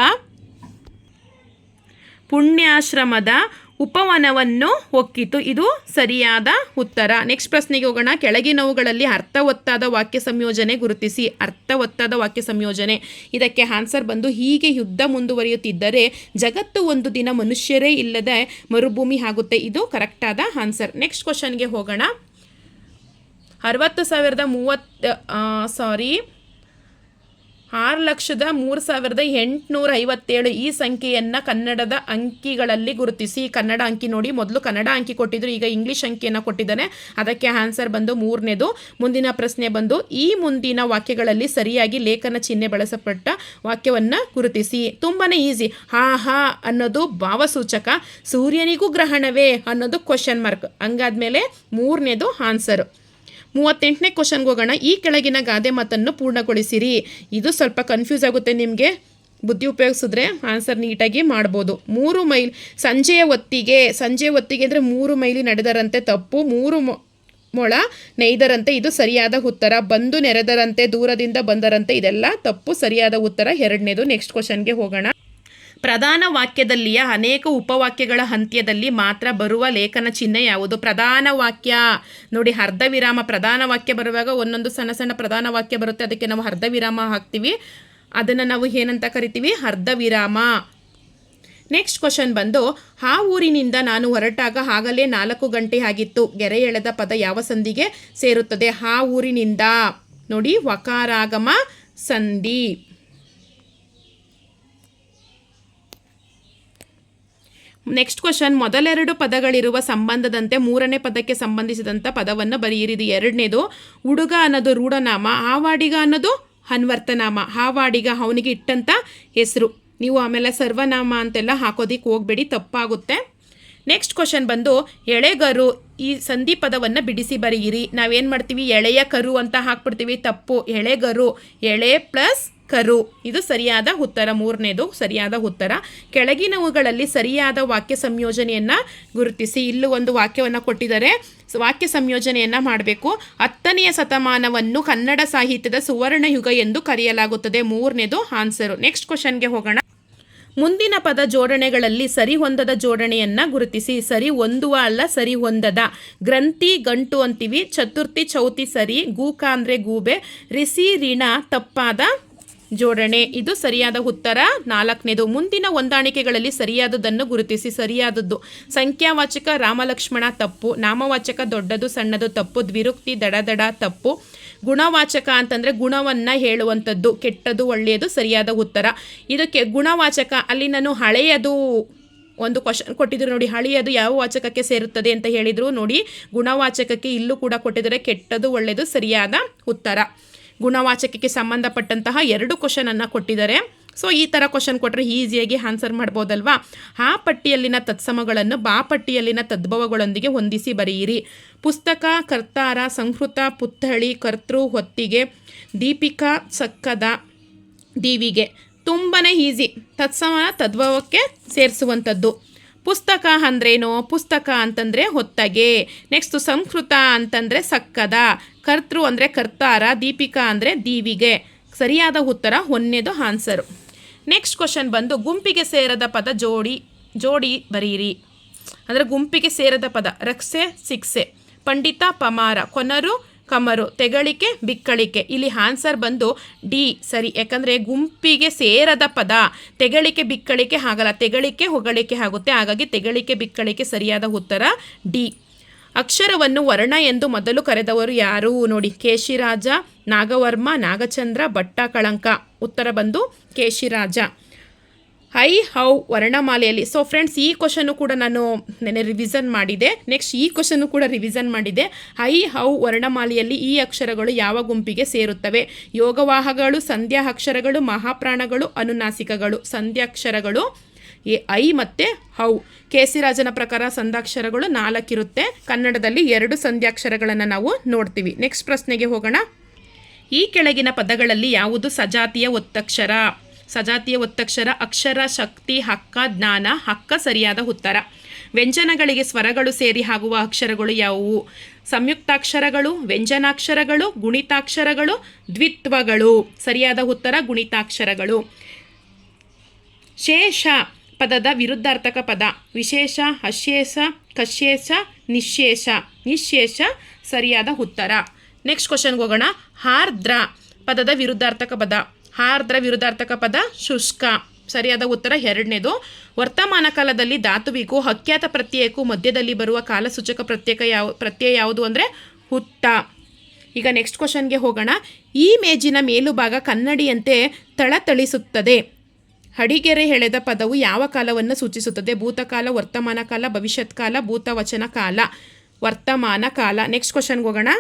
ಪುಣ್ಯಾಶ್ರಮದ ಉಪವನವನ್ನು ಹೊಕ್ಕಿತು. ಇದು ಸರಿಯಾದ ಉತ್ತರ. ನೆಕ್ಸ್ಟ್ ಪ್ರಶ್ನೆಗೆ ಹೋಗೋಣ. ಕೆಳಗಿನವುಗಳಲ್ಲಿ ಅರ್ಥವತ್ತಾದ ವಾಕ್ಯ ಸಂಯೋಜನೆ ಗುರುತಿಸಿ. ಅರ್ಥವತ್ತಾದ ವಾಕ್ಯ ಸಂಯೋಜನೆ. ಇದಕ್ಕೆ ಆನ್ಸರ್ ಬಂದು, ಹೀಗೆ ಯುದ್ಧ ಮುಂದುವರಿಯುತ್ತಿದ್ದರೆ ಜಗತ್ತು ಒಂದು ದಿನ ಮನುಷ್ಯರೇ ಇಲ್ಲದೆ ಮರುಭೂಮಿ ಆಗುತ್ತೆ. ಇದು ಕರೆಕ್ಟಾದ ಆನ್ಸರ್. ನೆಕ್ಸ್ಟ್ ಕ್ವಶನ್ಗೆ ಹೋಗೋಣ. 6,03,857 ಈ ಸಂಖ್ಯೆಯನ್ನು ಕನ್ನಡದ ಅಂಕಿಗಳಲ್ಲಿ ಗುರುತಿಸಿ. ಕನ್ನಡ ಅಂಕಿ ನೋಡಿ, ಮೊದಲು ಕನ್ನಡ ಅಂಕಿ ಕೊಟ್ಟಿದ್ರು, ಈಗ ಇಂಗ್ಲೀಷ್ ಅಂಕಿಯನ್ನು ಕೊಟ್ಟಿದ್ದಾನೆ. ಅದಕ್ಕೆ ಆನ್ಸರ್ ಬಂದು 3ನೇದು. ಮುಂದಿನ ಪ್ರಶ್ನೆ ಬಂದು, ಈ ಮುಂದಿನ ವಾಕ್ಯಗಳಲ್ಲಿ ಸರಿಯಾಗಿ ಲೇಖನ ಚಿಹ್ನೆ ಬಳಸಲ್ಪಟ್ಟ ವಾಕ್ಯವನ್ನು ಗುರುತಿಸಿ. ತುಂಬಾ ಈಸಿ. ಹಾ ಅನ್ನೋದು ಭಾವಸೂಚಕ, ಸೂರ್ಯನಿಗೂ ಗ್ರಹಣವೇ ಅನ್ನೋದು ಕ್ವಶನ್ ಮಾರ್ಕ್. ಹಂಗಾದ್ಮೇಲೆ 3ನೇದು ಆನ್ಸರು. 38ನೇ ಕ್ವಶನ್ಗೆ ಹೋಗೋಣ. ಈ ಕೆಳಗಿನ ಗಾದೆ ಮಾತನ್ನು ಪೂರ್ಣಗೊಳಿಸಿರಿ. ಇದು ಸ್ವಲ್ಪ ಕನ್ಫ್ಯೂಸ್ ಆಗುತ್ತೆ ನಿಮಗೆ, ಬುದ್ಧಿ ಉಪಯೋಗಿಸಿದ್ರೆ ಆನ್ಸರ್ ನೀಟಾಗಿ ಮಾಡ್ಬೋದು. 3 ಮೈಲ್ ಸಂಜೆಯ ಹೊತ್ತಿಗೆ ಅಂದರೆ 3 ಮೈಲಿ ನಡೆದರಂತೆ ತಪ್ಪು. 3 ಮೊಳ ನೇಯ್ದರಂತೆ ಇದು ಸರಿಯಾದ ಉತ್ತರ. ಬಂದು ನೆರೆದರಂತೆ, ದೂರದಿಂದ ಬಂದರಂತೆ ಇದೆಲ್ಲ ತಪ್ಪು. ಸರಿಯಾದ ಉತ್ತರ 2ನೇದು. ನೆಕ್ಸ್ಟ್ ಕ್ವಶನ್ಗೆ ಹೋಗೋಣ. ಪ್ರಧಾನ ವಾಕ್ಯದಲ್ಲಿಯ ಅನೇಕ ಉಪವಾಕ್ಯಗಳ ಅಂತ್ಯದಲ್ಲಿ ಮಾತ್ರ ಬರುವ ಲೇಖನ ಚಿಹ್ನೆ ಯಾವುದು? ಪ್ರಧಾನ ವಾಕ್ಯ ನೋಡಿ, ಅರ್ಧ ವಿರಾಮ. ಪ್ರಧಾನ ವಾಕ್ಯ ಬರುವಾಗ ಒಂದೊಂದು ಸಣ್ಣ ಸಣ್ಣ ಪ್ರಧಾನ ವಾಕ್ಯ ಬರುತ್ತೆ, ಅದಕ್ಕೆ ನಾವು ಅರ್ಧ ವಿರಾಮ ಹಾಕ್ತೀವಿ. ಅದನ್ನು ನಾವು ಏನಂತ ಕರಿತೀವಿ? ಅರ್ಧ ವಿರಾಮ. ನೆಕ್ಸ್ಟ್ ಕ್ವಶನ್ ಬಂದು, ಆ ಊರಿನಿಂದ ನಾನು ಹೊರಟಾಗ ಆಗಲೇ 4 ಗಂಟೆ ಆಗಿತ್ತು. ಗೆರೆ ಎಳೆದ ಪದ ಯಾವ ಸಂಧಿಗೆ ಸೇರುತ್ತದೆ? ಆ ಊರಿನಿಂದ ನೋಡಿ, ವಕಾರಾಗಮ ಸಂಧಿ. ನೆಕ್ಸ್ಟ್ ಕ್ವಶನ್, ಮೊದಲೆರಡು ಪದಗಳಿರುವ ಸಂಬಂಧದಂತೆ ಮೂರನೇ ಪದಕ್ಕೆ ಸಂಬಂಧಿಸಿದಂಥ ಪದವನ್ನು ಬರೆಯಿರಿ. ಎರಡನೇದು, ಹುಡುಗ ಅನ್ನೋದು ರೂಢನಾಮ, ಆವಾಡಿಗ ಅನ್ನೋದು ಅನ್ವರ್ಥನಾಮ. ಆವಾಡಿಗ ಅವನಿಗೆ ಇಟ್ಟಂಥ ಹೆಸರು. ನೀವು ಆಮೇಲೆ ಸರ್ವನಾಮ ಅಂತೆಲ್ಲ ಹಾಕೋದಿಕ್ಕೆ ಹೋಗಬೇಡಿ, ತಪ್ಪಾಗುತ್ತೆ. ನೆಕ್ಸ್ಟ್ ಕ್ವಶನ್ ಬಂದು, ಎಳೆಗರು ಈ ಸಂಧಿ ಪದವನ್ನು ಬಿಡಿಸಿ ಬರೆಯಿರಿ. ನಾವೇನು ಮಾಡ್ತೀವಿ? ಎಳೆಯ ಕರು ಅಂತ ಹಾಕ್ಬಿಡ್ತೀವಿ, ತಪ್ಪು. ಎಳೆಗರು, ಎಳೆ ಪ್ಲಸ್ ಕರು, ಇದು ಸರಿಯಾದ ಉತ್ತರ. ಮೂರನೇದು ಸರಿಯಾದ ಉತ್ತರ. ಕೆಳಗಿನವುಗಳಲ್ಲಿ ಸರಿಯಾದ ವಾಕ್ಯ ಸಂಯೋಜನೆಯನ್ನು ಗುರುತಿಸಿ. ಇಲ್ಲೂ ಒಂದು ವಾಕ್ಯವನ್ನು ಕೊಟ್ಟಿದ್ದಾರೆ, ವಾಕ್ಯ ಸಂಯೋಜನೆಯನ್ನು ಮಾಡಬೇಕು. 10ನೇ ಶತಮಾನವನ್ನು ಕನ್ನಡ ಸಾಹಿತ್ಯದ ಸುವರ್ಣ ಯುಗ ಎಂದು ಕರೆಯಲಾಗುತ್ತದೆ. ಮೂರನೇದು ಆನ್ಸರು. ನೆಕ್ಸ್ಟ್ ಕ್ವಶನ್ಗೆ ಹೋಗೋಣ. ಮುಂದಿನ ಪದ ಜೋಡಣೆಗಳಲ್ಲಿ ಸರಿ ಹೊಂದದ ಜೋಡಣೆಯನ್ನು ಗುರುತಿಸಿ. ಸರಿ ಹೊಂದುವ ಅಲ್ಲ, ಸರಿ ಹೊಂದದ. ಗ್ರಂಥಿ ಗಂಟು ಅಂತೀವಿ, ಚತುರ್ಥಿ ಚೌತಿ ಸರಿ, ಗೂಕ ಅಂದರೆ ಗೂಬೆ, ರಿಸಿ ರಿಣ ತಪ್ಪಾದ ಜೋಡಣೆ. ಇದು ಸರಿಯಾದ ಉತ್ತರ. 4ನೇದು, ಮುಂದಿನ ಹೊಂದಾಣಿಕೆಗಳಲ್ಲಿ ಸರಿಯಾದದನ್ನು ಗುರುತಿಸಿ. ಸರಿಯಾದದ್ದು ಸಂಖ್ಯಾವಾಚಕ ರಾಮಲಕ್ಷ್ಮಣ ತಪ್ಪು, ನಾಮವಾಚಕ ದೊಡ್ಡದು ಸಣ್ಣದು ತಪ್ಪು, ದ್ವಿರುಕ್ತಿ ದಡ ತಪ್ಪು, ಗುಣವಾಚಕ ಅಂತಂದರೆ ಗುಣವನ್ನು ಹೇಳುವಂಥದ್ದು, ಕೆಟ್ಟದು ಒಳ್ಳೆಯದು ಸರಿಯಾದ ಉತ್ತರ. ಇದಕ್ಕೆ ಗುಣವಾಚಕ, ಅಲ್ಲಿ ನಾನು ಹಳೆಯದು ಒಂದು ಕ್ವಶನ್ ಕೊಟ್ಟಿದ್ರು ನೋಡಿ, ಹಳೆಯದು ಯಾವ ವಾಚಕಕ್ಕೆ ಸೇರುತ್ತದೆ ಅಂತ ಹೇಳಿದರು ನೋಡಿ. ಗುಣವಾಚಕಕ್ಕೆ ಇಲ್ಲೂ ಕೂಡ ಕೊಟ್ಟಿದ್ದಾರೆ, ಕೆಟ್ಟದು ಒಳ್ಳೆಯದು ಸರಿಯಾದ ಉತ್ತರ. ಗುಣವಾಚಕಕ್ಕೆ ಸಂಬಂಧಪಟ್ಟಂತಹ 2 ಕ್ವಶನನ್ನು ಕೊಟ್ಟಿದ್ದಾರೆ. ಸೊ ಈ ಥರ ಕ್ವಶನ್ ಕೊಟ್ಟರೆ ಈಸಿಯಾಗಿ ಆನ್ಸರ್ ಮಾಡ್ಬೋದಲ್ವಾ. ಆ ಪಟ್ಟಿಯಲ್ಲಿನ ತತ್ಸಮಗಳನ್ನು ಬಾ ಪಟ್ಟಿಯಲ್ಲಿನ ತದ್ಭವಗಳೊಂದಿಗೆ ಹೊಂದಿಸಿ ಬರೆಯಿರಿ. ಪುಸ್ತಕ, ಕರ್ತಾರ, ಸಂಸ್ಕೃತ, ಪುತ್ಥಳಿ, ಕರ್ತೃ, ಹೊತ್ತಿಗೆ, ದೀಪಿಕಾ, ಸಕ್ಕದ, ದೀವಿಗೆ. ತುಂಬಾ ಈಸಿ. ತತ್ಸಮ ತದ್ಭವಕ್ಕೆ ಸೇರಿಸುವಂಥದ್ದು. ಪುಸ್ತಕ ಅಂದ್ರೇನು? ಪುಸ್ತಕ ಅಂತಂದರೆ ಹೊತ್ತಗೆ. ನೆಕ್ಸ್ಟು ಸಂಸ್ಕೃತ ಅಂತಂದರೆ ಸಕ್ಕದ, ಕರ್ತೃ ಅಂದರೆ ಕರ್ತಾರ, ದೀಪಿಕಾ ಅಂದರೆ ದೀವಿಗೆ. ಸರಿಯಾದ ಉತ್ತರ 1ನೇದು ಆನ್ಸರು. ನೆಕ್ಸ್ಟ್ ಕ್ವಶನ್ ಬಂದು, ಗುಂಪಿಗೆ ಸೇರದ ಪದ ಜೋಡಿ ಬರೀರಿ. ಅಂದರೆ ಗುಂಪಿಗೆ ಸೇರದ ಪದ ರಕ್ಸೆ ಸಿಕ್ಸೆ, ಪಂಡಿತ ಪಮಾರ, ಕೊನರು ಕಮರು, ತೆಗಳಿಕೆ ಬಿಕ್ಕಳಿಕೆ. ಇಲ್ಲಿ ಆನ್ಸರ್ ಬಂದು ಡಿ ಸರಿ. ಯಾಕಂದರೆ ಗುಂಪಿಗೆ ಸೇರದ ಪದ ತೆಗಳಿಕೆ ಬಿಕ್ಕಳಿಕೆ ಆಗಲ್ಲ, ತೆಗಳಿಕೆ ಹೊಗಳಿಕೆ ಆಗುತ್ತೆ. ಹಾಗಾಗಿ ತೆಗಳಿಕೆ ಬಿಕ್ಕಳಿಕೆ ಸರಿಯಾದ ಉತ್ತರ ಡಿ. ಅಕ್ಷರವನ್ನು ವರ್ಣ ಎಂದು ಮೊದಲು ಕರೆದವರು ಯಾರು? ನೋಡಿ, ಕೇಶಿರಾಜ, ನಾಗವರ್ಮ, ನಾಗಚಂದ್ರ, ಭಟ್ಟ ಕಳಂಕ. ಉತ್ತರ ಬಂದು ಕೇಶಿರಾಜ. ಐ ಹೌ ವರ್ಣಮಾಲೆಯಲ್ಲಿ. ಸೊ ಫ್ರೆಂಡ್ಸ್, ಈ ಕ್ವಶನ್ನು ಕೂಡ ನಾನು ನೆನೆ ರಿವಿಷನ್ ಮಾಡಿದೆ. ನೆಕ್ಸ್ಟ್ ಈ ಕ್ವಶನ್ನು ಕೂಡ ರಿವಿಷನ್ ಮಾಡಿದೆ. ಐ ಹೌ ವರ್ಣಮಾಲೆಯಲ್ಲಿ ಈ ಅಕ್ಷರಗಳು ಯಾವ ಗುಂಪಿಗೆ ಸೇರುತ್ತವೆ? ಯೋಗವಾಹಗಳು, ಸಂಧ್ಯಾ ಅಕ್ಷರಗಳು, ಮಹಾಪ್ರಾಣಗಳು, ಅನುನಾಸಿಕಗಳು. ಸಂಧ್ಯಾಕ್ಷರಗಳು ಐ ಮತ್ತು ಹೌ. ಕೇಸಿರಾಜನ ಪ್ರಕಾರ ಸಂಧ್ಯಾಕ್ಷರಗಳು 4 ಇರುತ್ತೆ. ಕನ್ನಡದಲ್ಲಿ 2 ಸಂಧ್ಯಾಕ್ಷರಗಳನ್ನು ನಾವು ನೋಡ್ತೀವಿ. ನೆಕ್ಸ್ಟ್ ಪ್ರಶ್ನೆಗೆ ಹೋಗೋಣ. ಈ ಕೆಳಗಿನ ಪದಗಳಲ್ಲಿ ಯಾವುದು ಸಜಾತಿಯ ಒತ್ತಕ್ಷರ? ಸಜಾತಿಯ ಒತ್ತಕ್ಷರ ಅಕ್ಷರ, ಶಕ್ತಿ, ಹಕ್ಕ, ಜ್ಞಾನ. ಹಕ್ಕ ಸರಿಯಾದ ಉತ್ತರ. ವ್ಯಂಜನಗಳಿಗೆ ಸ್ವರಗಳು ಸೇರಿ ಆಗುವ ಅಕ್ಷರಗಳು ಯಾವುವು? ಸಂಯುಕ್ತಾಕ್ಷರಗಳು, ವ್ಯಂಜನಾಕ್ಷರಗಳು, ಗುಣಿತಾಕ್ಷರಗಳು, ದ್ವಿತ್ವಗಳು. ಸರಿಯಾದ ಉತ್ತರ ಗುಣಿತಾಕ್ಷರಗಳು. ಶೇಷ ಪದದ ವಿರುದ್ಧಾರ್ಥಕ ಪದ ವಿಶೇಷ, ಅಶೇಷ, ಕಶೇಷ, ನಿಶೇಷ. ನಿಶೇಷ ಸರಿಯಾದ ಉತ್ತರ. ನೆಕ್ಸ್ಟ್ ಕ್ವಶನ್ಗೆ ಹೋಗೋಣ. ಆರ್ದ್ರ ಪದದ ವಿರುದ್ಧಾರ್ಥಕ ಪದ. ಆರ್ದ್ರ ವಿರುದ್ಧಾರ್ಥಕ ಪದ ಶುಷ್ಕ. ಸರಿಯಾದ ಉತ್ತರ 2ನೇದು. ವರ್ತಮಾನ ಕಾಲದಲ್ಲಿ ಧಾತುವಿಗೂ ಅಖ್ಯಾತ ಪ್ರತ್ಯಯಕ್ಕೂ ಮಧ್ಯದಲ್ಲಿ ಬರುವ ಕಾಲಸೂಚಕ ಪ್ರತ್ಯಯ ಯಾವುದು ಅಂದರೆ ಹುತ್ತ. ಈಗ ನೆಕ್ಸ್ಟ್ ಕ್ವಶನ್ಗೆ ಹೋಗೋಣ. ಈ ಮೇಜಿನ ಮೇಲುಭಾಗ ಕನ್ನಡಿಯಂತೆ ಥಳಥಳಿಸುತ್ತದೆ. ಅಡಿಗೆರೆ ಎಳೆದ ಪದವು ಯಾವ ಕಾಲವನ್ನು ಸೂಚಿಸುತ್ತದೆ? ಭೂತಕಾಲ, ವರ್ತಮಾನ ಕಾಲ, ಭವಿಷ್ಯತ್ ಕಾಲ, ಭೂತವಚನ ಕಾಲ. ವರ್ತಮಾನ ಕಾಲ. ನೆಕ್ಸ್ಟ್ ಕ್ವಶನ್ಗೆ ಹೋಗೋಣ.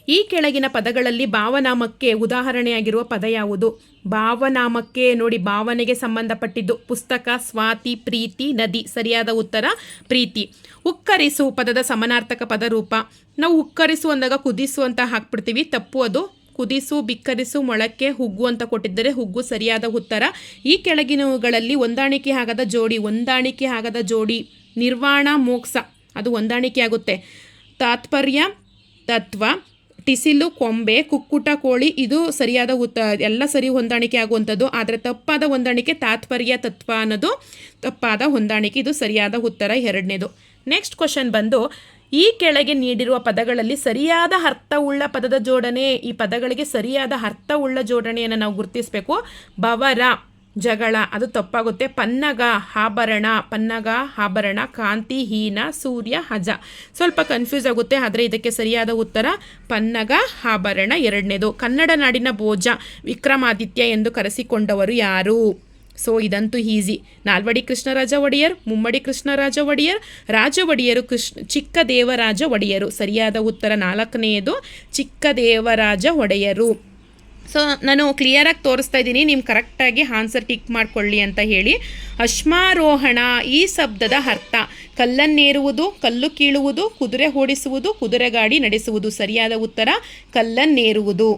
ಈ ಕೆಳಗಿನ ಪದಗಳಲ್ಲಿ ಭಾವನಾಮಕ್ಕೆ ಉದಾಹರಣೆಯಾಗಿರುವ ಪದ ಯಾವುದು? ಭಾವನಾಮಕ್ಕೆ ನೋಡಿ, ಭಾವನೆಗೆ ಸಂಬಂಧಪಟ್ಟಿದ್ದು ಪುಸ್ತಕ, ಸ್ವಾತಿ, ಪ್ರೀತಿ, ನದಿ. ಸರಿಯಾದ ಉತ್ತರ ಪ್ರೀತಿ. ಉಕ್ಕರಿಸು ಪದದ ಸಮಾನಾರ್ಥಕ ಪದ ರೂಪ. ನಾವು ಉಕ್ಕರಿಸು ಅಂದಾಗ ಕುದಿಸು ಅಂತ ಹಾಕ್ಬಿಡ್ತೀವಿ, ತಪ್ಪು ಅದು. ಕುದಿಸು, ಬಿಕ್ಕರಿಸು, ಮೊಳಕೆ, ಹುಗ್ಗು ಅಂತ ಕೊಟ್ಟಿದ್ದರೆ ಹುಗ್ಗು ಸರಿಯಾದ ಉತ್ತರ. ಈ ಕೆಳಗಿನವುಗಳಲ್ಲಿ ಹೊಂದಾಣಿಕೆ ಆಗದ ಜೋಡಿ ನಿರ್ವಾಣ, ಮೋಕ್ಷ. ಅದು ಹೊಂದಾಣಿಕೆ ಆಗುತ್ತೆ. ತಾತ್ಪರ್ಯ, ತತ್ವ, ಟಿಸಿಲು, ಕೊಂಬೆ, ಕುಕ್ಕುಟ, ಕೋಳಿ ಇದು ಸರಿಯಾದ ಎಲ್ಲ ಸರಿ ಹೊಂದಾಣಿಕೆ ಆಗುವಂಥದ್ದು. ಆದರೆ ತಪ್ಪಾದ ಹೊಂದಾಣಿಕೆ ತಾತ್ಪರ್ಯ ತತ್ವ ಅನ್ನೋದು ತಪ್ಪಾದ ಹೊಂದಾಣಿಕೆ. ಇದು ಸರಿಯಾದ ಉತ್ತರ ಎರಡನೇದು. ನೆಕ್ಸ್ಟ್ ಕ್ವಶನ್ ಬಂದು ಈ ಕೆಳಗೆ ನೀಡಿರುವ ಪದಗಳಲ್ಲಿ ಸರಿಯಾದ ಅರ್ಥವುಳ್ಳ ಪದದ ಜೋಡಣೆ. ಈ ಪದಗಳಿಗೆ ಸರಿಯಾದ ಅರ್ಥವುಳ್ಳ ಜೋಡಣೆಯನ್ನು ನಾವು ಗುರುತಿಸಬೇಕು. ಬವರ ಜಗಳ ಅದು ತಪ್ಪಾಗುತ್ತೆ. ಪನ್ನಗ ಆಭರಣ, ಕಾಂತಿ ಹೀನ, ಸೂರ್ಯ ಅಜ ಸ್ವಲ್ಪ ಕನ್ಫ್ಯೂಸ್ ಆಗುತ್ತೆ. ಆದರೆ ಇದಕ್ಕೆ ಸರಿಯಾದ ಉತ್ತರ ಪನ್ನಗ ಆಭರಣ ಎರಡನೇದು. ಕನ್ನಡ ನಾಡಿನ ಭೋಜ ವಿಕ್ರಮಾದಿತ್ಯ ಎಂದು ಕರೆಸಿಕೊಂಡವರು ಯಾರು? ಸೊ ಇದಂತೂ ಈಸಿ. ನಾಲ್ವಡಿ ಕೃಷ್ಣರಾಜ ಒಡೆಯರ್, ಮುಮ್ಮಡಿ ಕೃಷ್ಣರಾಜ ಒಡೆಯರ್, ರಾಜ ಒಡೆಯರು, ಚಿಕ್ಕದೇವರಾಜ ಒಡೆಯರು. ಸರಿಯಾದ ಉತ್ತರ ನಾಲ್ಕನೆಯದು ಚಿಕ್ಕದೇವರಾಜ ಒಡೆಯರು. ಸೊ ನಾನು ಕ್ಲಿಯರಾಗಿ ತೋರಿಸ್ತಾ ಇದ್ದೀನಿ, ನೀವು ಕರೆಕ್ಟಾಗಿ ಆನ್ಸರ್ ಟಿಕ್ ಮಾಡಿಕೊಳ್ಳಿ ಅಂತ ಹೇಳಿ. ಅಶ್ಮಾರೋಹಣ ಈ ಶಬ್ದದ ಅರ್ಥ ಕಲ್ಲನ್ನೇರುವುದು, ಕಲ್ಲು ಕೀಳುವುದು, ಕುದುರೆ ಓಡಿಸುವುದು, ಕುದುರೆಗಾಡಿ ನಡೆಸುವುದು. ಸರಿಯಾದ ಉತ್ತರ ಕಲ್ಲನ್ನೇರುವುದು.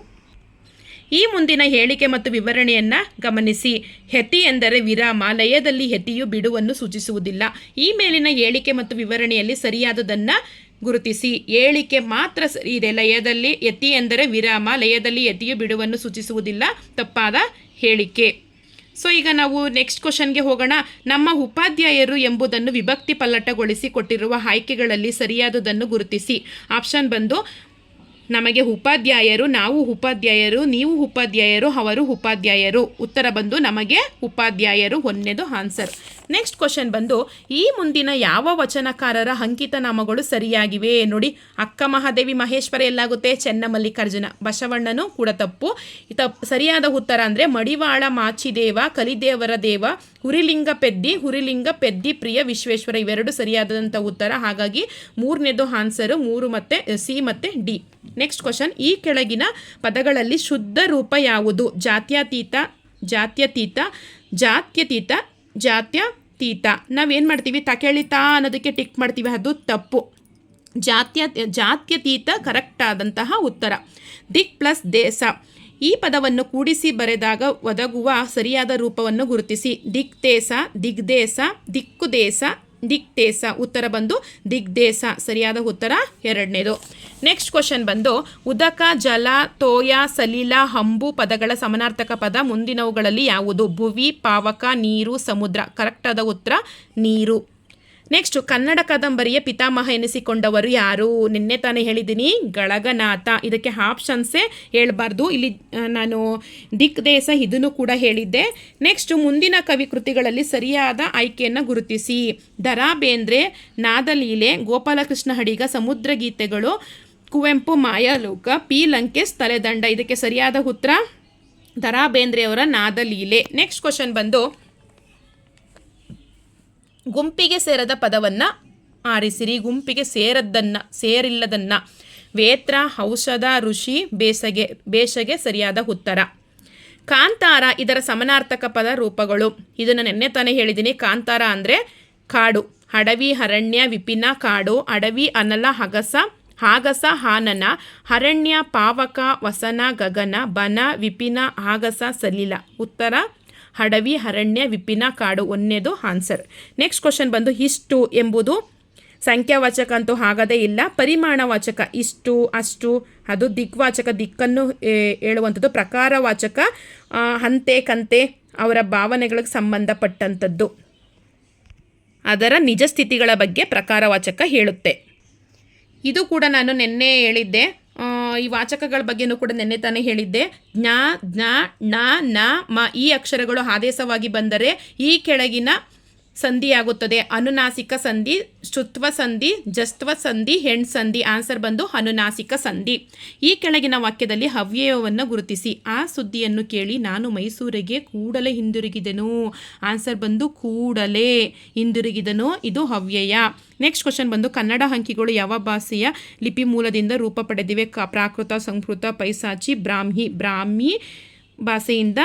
ಈ ಮುಂದಿನ ಹೇಳಿಕೆ ಮತ್ತು ವಿವರಣೆಯನ್ನು ಗಮನಿಸಿ. ಯತಿ ಎಂದರೆ ವಿರಾಮ, ಲಯದಲ್ಲಿ ಯತಿಯು ಬಿಡುವನ್ನು ಸೂಚಿಸುವುದಿಲ್ಲ. ಈ ಮೇಲಿನ ಹೇಳಿಕೆ ಮತ್ತು ವಿವರಣೆಯಲ್ಲಿ ಸರಿಯಾದದನ್ನು ಗುರುತಿಸಿ. ಹೇಳಿಕೆ ಮಾತ್ರ ಸರಿ ಇದೆ. ಲಯದಲ್ಲಿ ಯತಿ ಎಂದರೆ ವಿರಾಮ, ಲಯದಲ್ಲಿ ಯತಿಯು ಬಿಡುವನ್ನು ಸೂಚಿಸುವುದಿಲ್ಲ ತಪ್ಪಾದ ಹೇಳಿಕೆ. ಸೊ ಈಗ ನಾವು ನೆಕ್ಸ್ಟ್ ಕ್ವಶನ್ಗೆ ಹೋಗೋಣ. ನಮ್ಮ ಉಪಾಧ್ಯಾಯರು ಎಂಬುದನ್ನು ವಿಭಕ್ತಿ ಪಲ್ಲಟಗೊಳಿಸಿ ಕೊಟ್ಟಿರುವ ಆಯ್ಕೆಗಳಲ್ಲಿ ಸರಿಯಾದದನ್ನು ಗುರುತಿಸಿ. ಆಪ್ಷನ್ ಬಂದು ನಮಗೆ ಉಪಾಧ್ಯಾಯರು, ನಾವು ಉಪಾಧ್ಯಾಯರು, ನೀವು ಉಪಾಧ್ಯಾಯರು, ಅವರು ಉಪಾಧ್ಯಾಯರು. ಉತ್ತರ ಬಂದು ನಮಗೆ ಉಪಾಧ್ಯಾಯರು ಒಂದನೇದು ಆನ್ಸರ್. ನೆಕ್ಸ್ಟ್ ಕ್ವಶನ್ ಬಂದು ಈ ಮುಂದಿನ ಯಾವ ವಚನಕಾರರ ಅಂಕಿತ ನಾಮಗಳು ಸರಿಯಾಗಿವೆ ನೋಡಿ. ಅಕ್ಕ ಮಹಾದೇವಿ ಮಹೇಶ್ವರ ಎಲ್ಲಾಗುತ್ತೆ? ಚೆನ್ನಮಲ್ಲಿಕಾರ್ಜುನ. ಬಸವಣ್ಣನು ಕೂಡ ತಪ್ಪು. ಸರಿಯಾದ ಉತ್ತರ ಅಂದರೆ ಮಡಿವಾಳ ಮಾಚಿದೇವ, ಕಲಿದೇವರ ದೇವ, ಹುರಿಲಿಂಗ ಪೆದ್ದಿ ಪ್ರಿಯ ವಿಶ್ವೇಶ್ವರ. ಇವೆರಡು ಸರಿಯಾದಂಥ ಉತ್ತರ. ಹಾಗಾಗಿ ಮೂರನೇದು ಆನ್ಸರು 3 ಮತ್ತು ಸಿ ಮತ್ತು ಡಿ. ನೆಕ್ಸ್ಟ್ ಕ್ವಶನ್ ಈ ಕೆಳಗಿನ ಪದಗಳಲ್ಲಿ ಶುದ್ಧ ರೂಪ ಯಾವುದು? ಜಾತ್ಯತೀತ. ನಾವೇನು ಮಾಡ್ತೀವಿ? ತಕೆಳಿತಾ ಅನ್ನೋದಕ್ಕೆ ಟಿಕ್ ಮಾಡ್ತೀವಿ, ಅದು ತಪ್ಪು. ಜಾತ್ಯತೀತ ಕರೆಕ್ಟ್ ಆದಂತಹ ಉತ್ತರ. ದಿಕ್ ಪ್ಲಸ್ ದೇಶ ಈ ಪದವನ್ನು ಕೂಡಿಸಿ ಬರೆದಾಗ ಒದಗುವ ಸರಿಯಾದ ರೂಪವನ್ನು ಗುರುತಿಸಿ. ದಿಕ್ದೇಶ, ದಿಗ್ದೇಶ, ದಿಕ್ಕುದೇಶ, ದಿಕ್ದೇಶ. ಉತ್ತರ ಬಂದು ದಿಗ್ದೇಶ. ಸರಿಯಾದ ಉತ್ತರ ಎರಡನೇದು. ನೆಕ್ಸ್ಟ್ ಕ್ವಶನ್ ಬಂದು ಉದಕ, ಜಲ, ತೋಯ, ಸಲಿಲ, ಹಂಬು ಪದಗಳ ಸಮಾನಾರ್ಥಕ ಪದ ಮುಂದಿನವುಗಳಲ್ಲಿ ಯಾವುದು? ಭುವಿ, ಪಾವಕ, ನೀರು, ಸಮುದ್ರ. ಕರೆಕ್ಟಾದ ಉತ್ತರ ನೀರು. ನೆಕ್ಸ್ಟು ಕನ್ನಡ ಕಾದಂಬರಿಯ ಪಿತಾಮಹ ಎನಿಸಿಕೊಂಡವರು ಯಾರು? ನಿನ್ನೆ ತಾನೇ ಹೇಳಿದ್ದೀನಿ ಗಳಗನಾಥ. ಇದಕ್ಕೆ ಆಪ್ಷನ್ಸೇ ಹೇಳ್ಬಾರ್ದು, ಇಲ್ಲಿ ನಾನು ದಿಕ್ದೇಶ ಇದನ್ನು ಕೂಡ ಹೇಳಿದ್ದೆ. ನೆಕ್ಸ್ಟು ಮುಂದಿನ ಕವಿಕೃತಿಗಳಲ್ಲಿ ಸರಿಯಾದ ಆಯ್ಕೆಯನ್ನು ಗುರುತಿಸಿ. ದರಾ ಬೇಂದ್ರೆ, ನಾದಲೀಲೆ, ಗೋಪಾಲಕೃಷ್ಣ ಅಡಿಗ, ಸಮುದ್ರ ಗೀತೆಗಳು, ಕುವೆಂಪು ಮಾಯಾಲೋಕ, ಪಿ ಲಂಕೇಶ್ ತಲೆದಂಡ. ಇದಕ್ಕೆ ಸರಿಯಾದ ಉತ್ತರ ದರಾ ಬೇಂದ್ರೆಯವರ ನಾದಲೀಲೆ. ನೆಕ್ಸ್ಟ್ ಕ್ವಶನ್ ಬಂದು ಗುಂಪಿಗೆ ಸೇರದ ಪದವನ್ನು ಆರಿಸಿರಿ. ಗುಂಪಿಗೆ ಸೇರಿಲ್ಲದನ್ನ. ವೇತ್ರ, ಔಷಧ, ಋಷಿ, ಬೇಸಗೆ ಸರಿಯಾದ ಉತ್ತರ. ಕಾಂತಾರ ಇದರ ಸಮಾನಾರ್ಥಕ ಪದ ರೂಪಗಳು. ಇದನ್ನು ನೆನ್ನೆ ತಾನೇ ಹೇಳಿದ್ದೀನಿ. ಕಾಂತಾರ ಅಂದರೆ ಕಾಡು. ಅಡವಿ, ಅರಣ್ಯ, ವಿಪಿನ, ಕಾಡು. ಅಡವಿ, ಅನಲ, ಆಗಸ, ಹಾನನ. ಅರಣ್ಯ, ಪಾವಕ, ವಸನ, ಗಗನ. ಬನ, ವಿಪಿನ, ಆಗಸ, ಸಲಿಲ. ಉತ್ತರ ಅಡವಿ, ಅರಣ್ಯ, ವಿಪಿನ, ಕಾಡು. ಒಂದನೇದು ಆನ್ಸರ್. ನೆಕ್ಸ್ಟ್ ಕ್ವಶನ್ ಬಂದು ಇಷ್ಟು ಎಂಬುದು ಸಂಖ್ಯಾವಾಚಕ ಅಂತೂ ಆಗದೇ ಇಲ್ಲ. ಪರಿಮಾಣವಾಚಕ ಇಷ್ಟು, ಅಷ್ಟು. ಅದು ದಿಕ್ವಾಚಕ, ದಿಕ್ಕನ್ನು ಹೇಳುವಂಥದ್ದು. ಪ್ರಕಾರವಾಚಕ ಹಂತೆ, ಕಂತೆ ಅವರ ಭಾವನೆಗಳಿಗೆ ಸಂಬಂಧಪಟ್ಟಂಥದ್ದು. ಅದರ ನಿಜ ಸ್ಥಿತಿಗಳ ಬಗ್ಗೆ ಪ್ರಕಾರವಾಚಕ ಹೇಳುತ್ತೆ. ಇದು ಕೂಡ ನಾನು ನಿನ್ನೆ ಹೇಳಿದ್ದೆ. ಈ ವಾಚಕಗಳ ಬಗ್ಗೆನೂ ಕೂಡ ನಿನ್ನೆ ತಾನೇ ಹೇಳಿದ್ದೆ. ಜ್ಞ, ಜ್ಞ, ಣ, ನ, ಮ ಈ ಅಕ್ಷರಗಳು ಆದೇಶವಾಗಿ ಬಂದರೆ ಈ ಕೆಳಗಿನ ಸಂಧಿಯಾಗುತ್ತದೆ. ಅನುನಾಸಿಕ ಸಂಧಿ, ಶ್ರುತ್ವ ಸಂಧಿ, ಜಸ್ತ್ವ ಸಂಧಿ, ಹೆಣ್ ಸಂಧಿ. ಆನ್ಸರ್ ಬಂದು ಅನುನಾಸಿಕ ಸಂಧಿ. ಈ ಕೆಳಗಿನ ವಾಕ್ಯದಲ್ಲಿ ಅವ್ಯಯವನ್ನು ಗುರುತಿಸಿ. ಆ ಸುದ್ದಿಯನ್ನು ಕೇಳಿ ನಾನು ಮೈಸೂರಿಗೆ ಕೂಡಲೇ ಹಿಂದಿರುಗಿದೆನು. ಆನ್ಸರ್ ಬಂದು ಕೂಡಲೇ ಹಿಂದಿರುಗಿದನು. ಇದು ಅವ್ಯಯ. ನೆಕ್ಸ್ಟ್ ಕ್ವಶನ್ ಬಂದು ಕನ್ನಡ ಅಂಕಿಗಳು ಯಾವ ಭಾಷೆಯ ಲಿಪಿ ಮೂಲದಿಂದ ರೂಪ ಪಡೆದಿವೆ? ಪ್ರಾಕೃತ, ಸಂಸ್ಕೃತ, ಪೈಸಾಚಿ, ಬ್ರಾಹ್ಮಿ ಭಾಷೆಯಿಂದ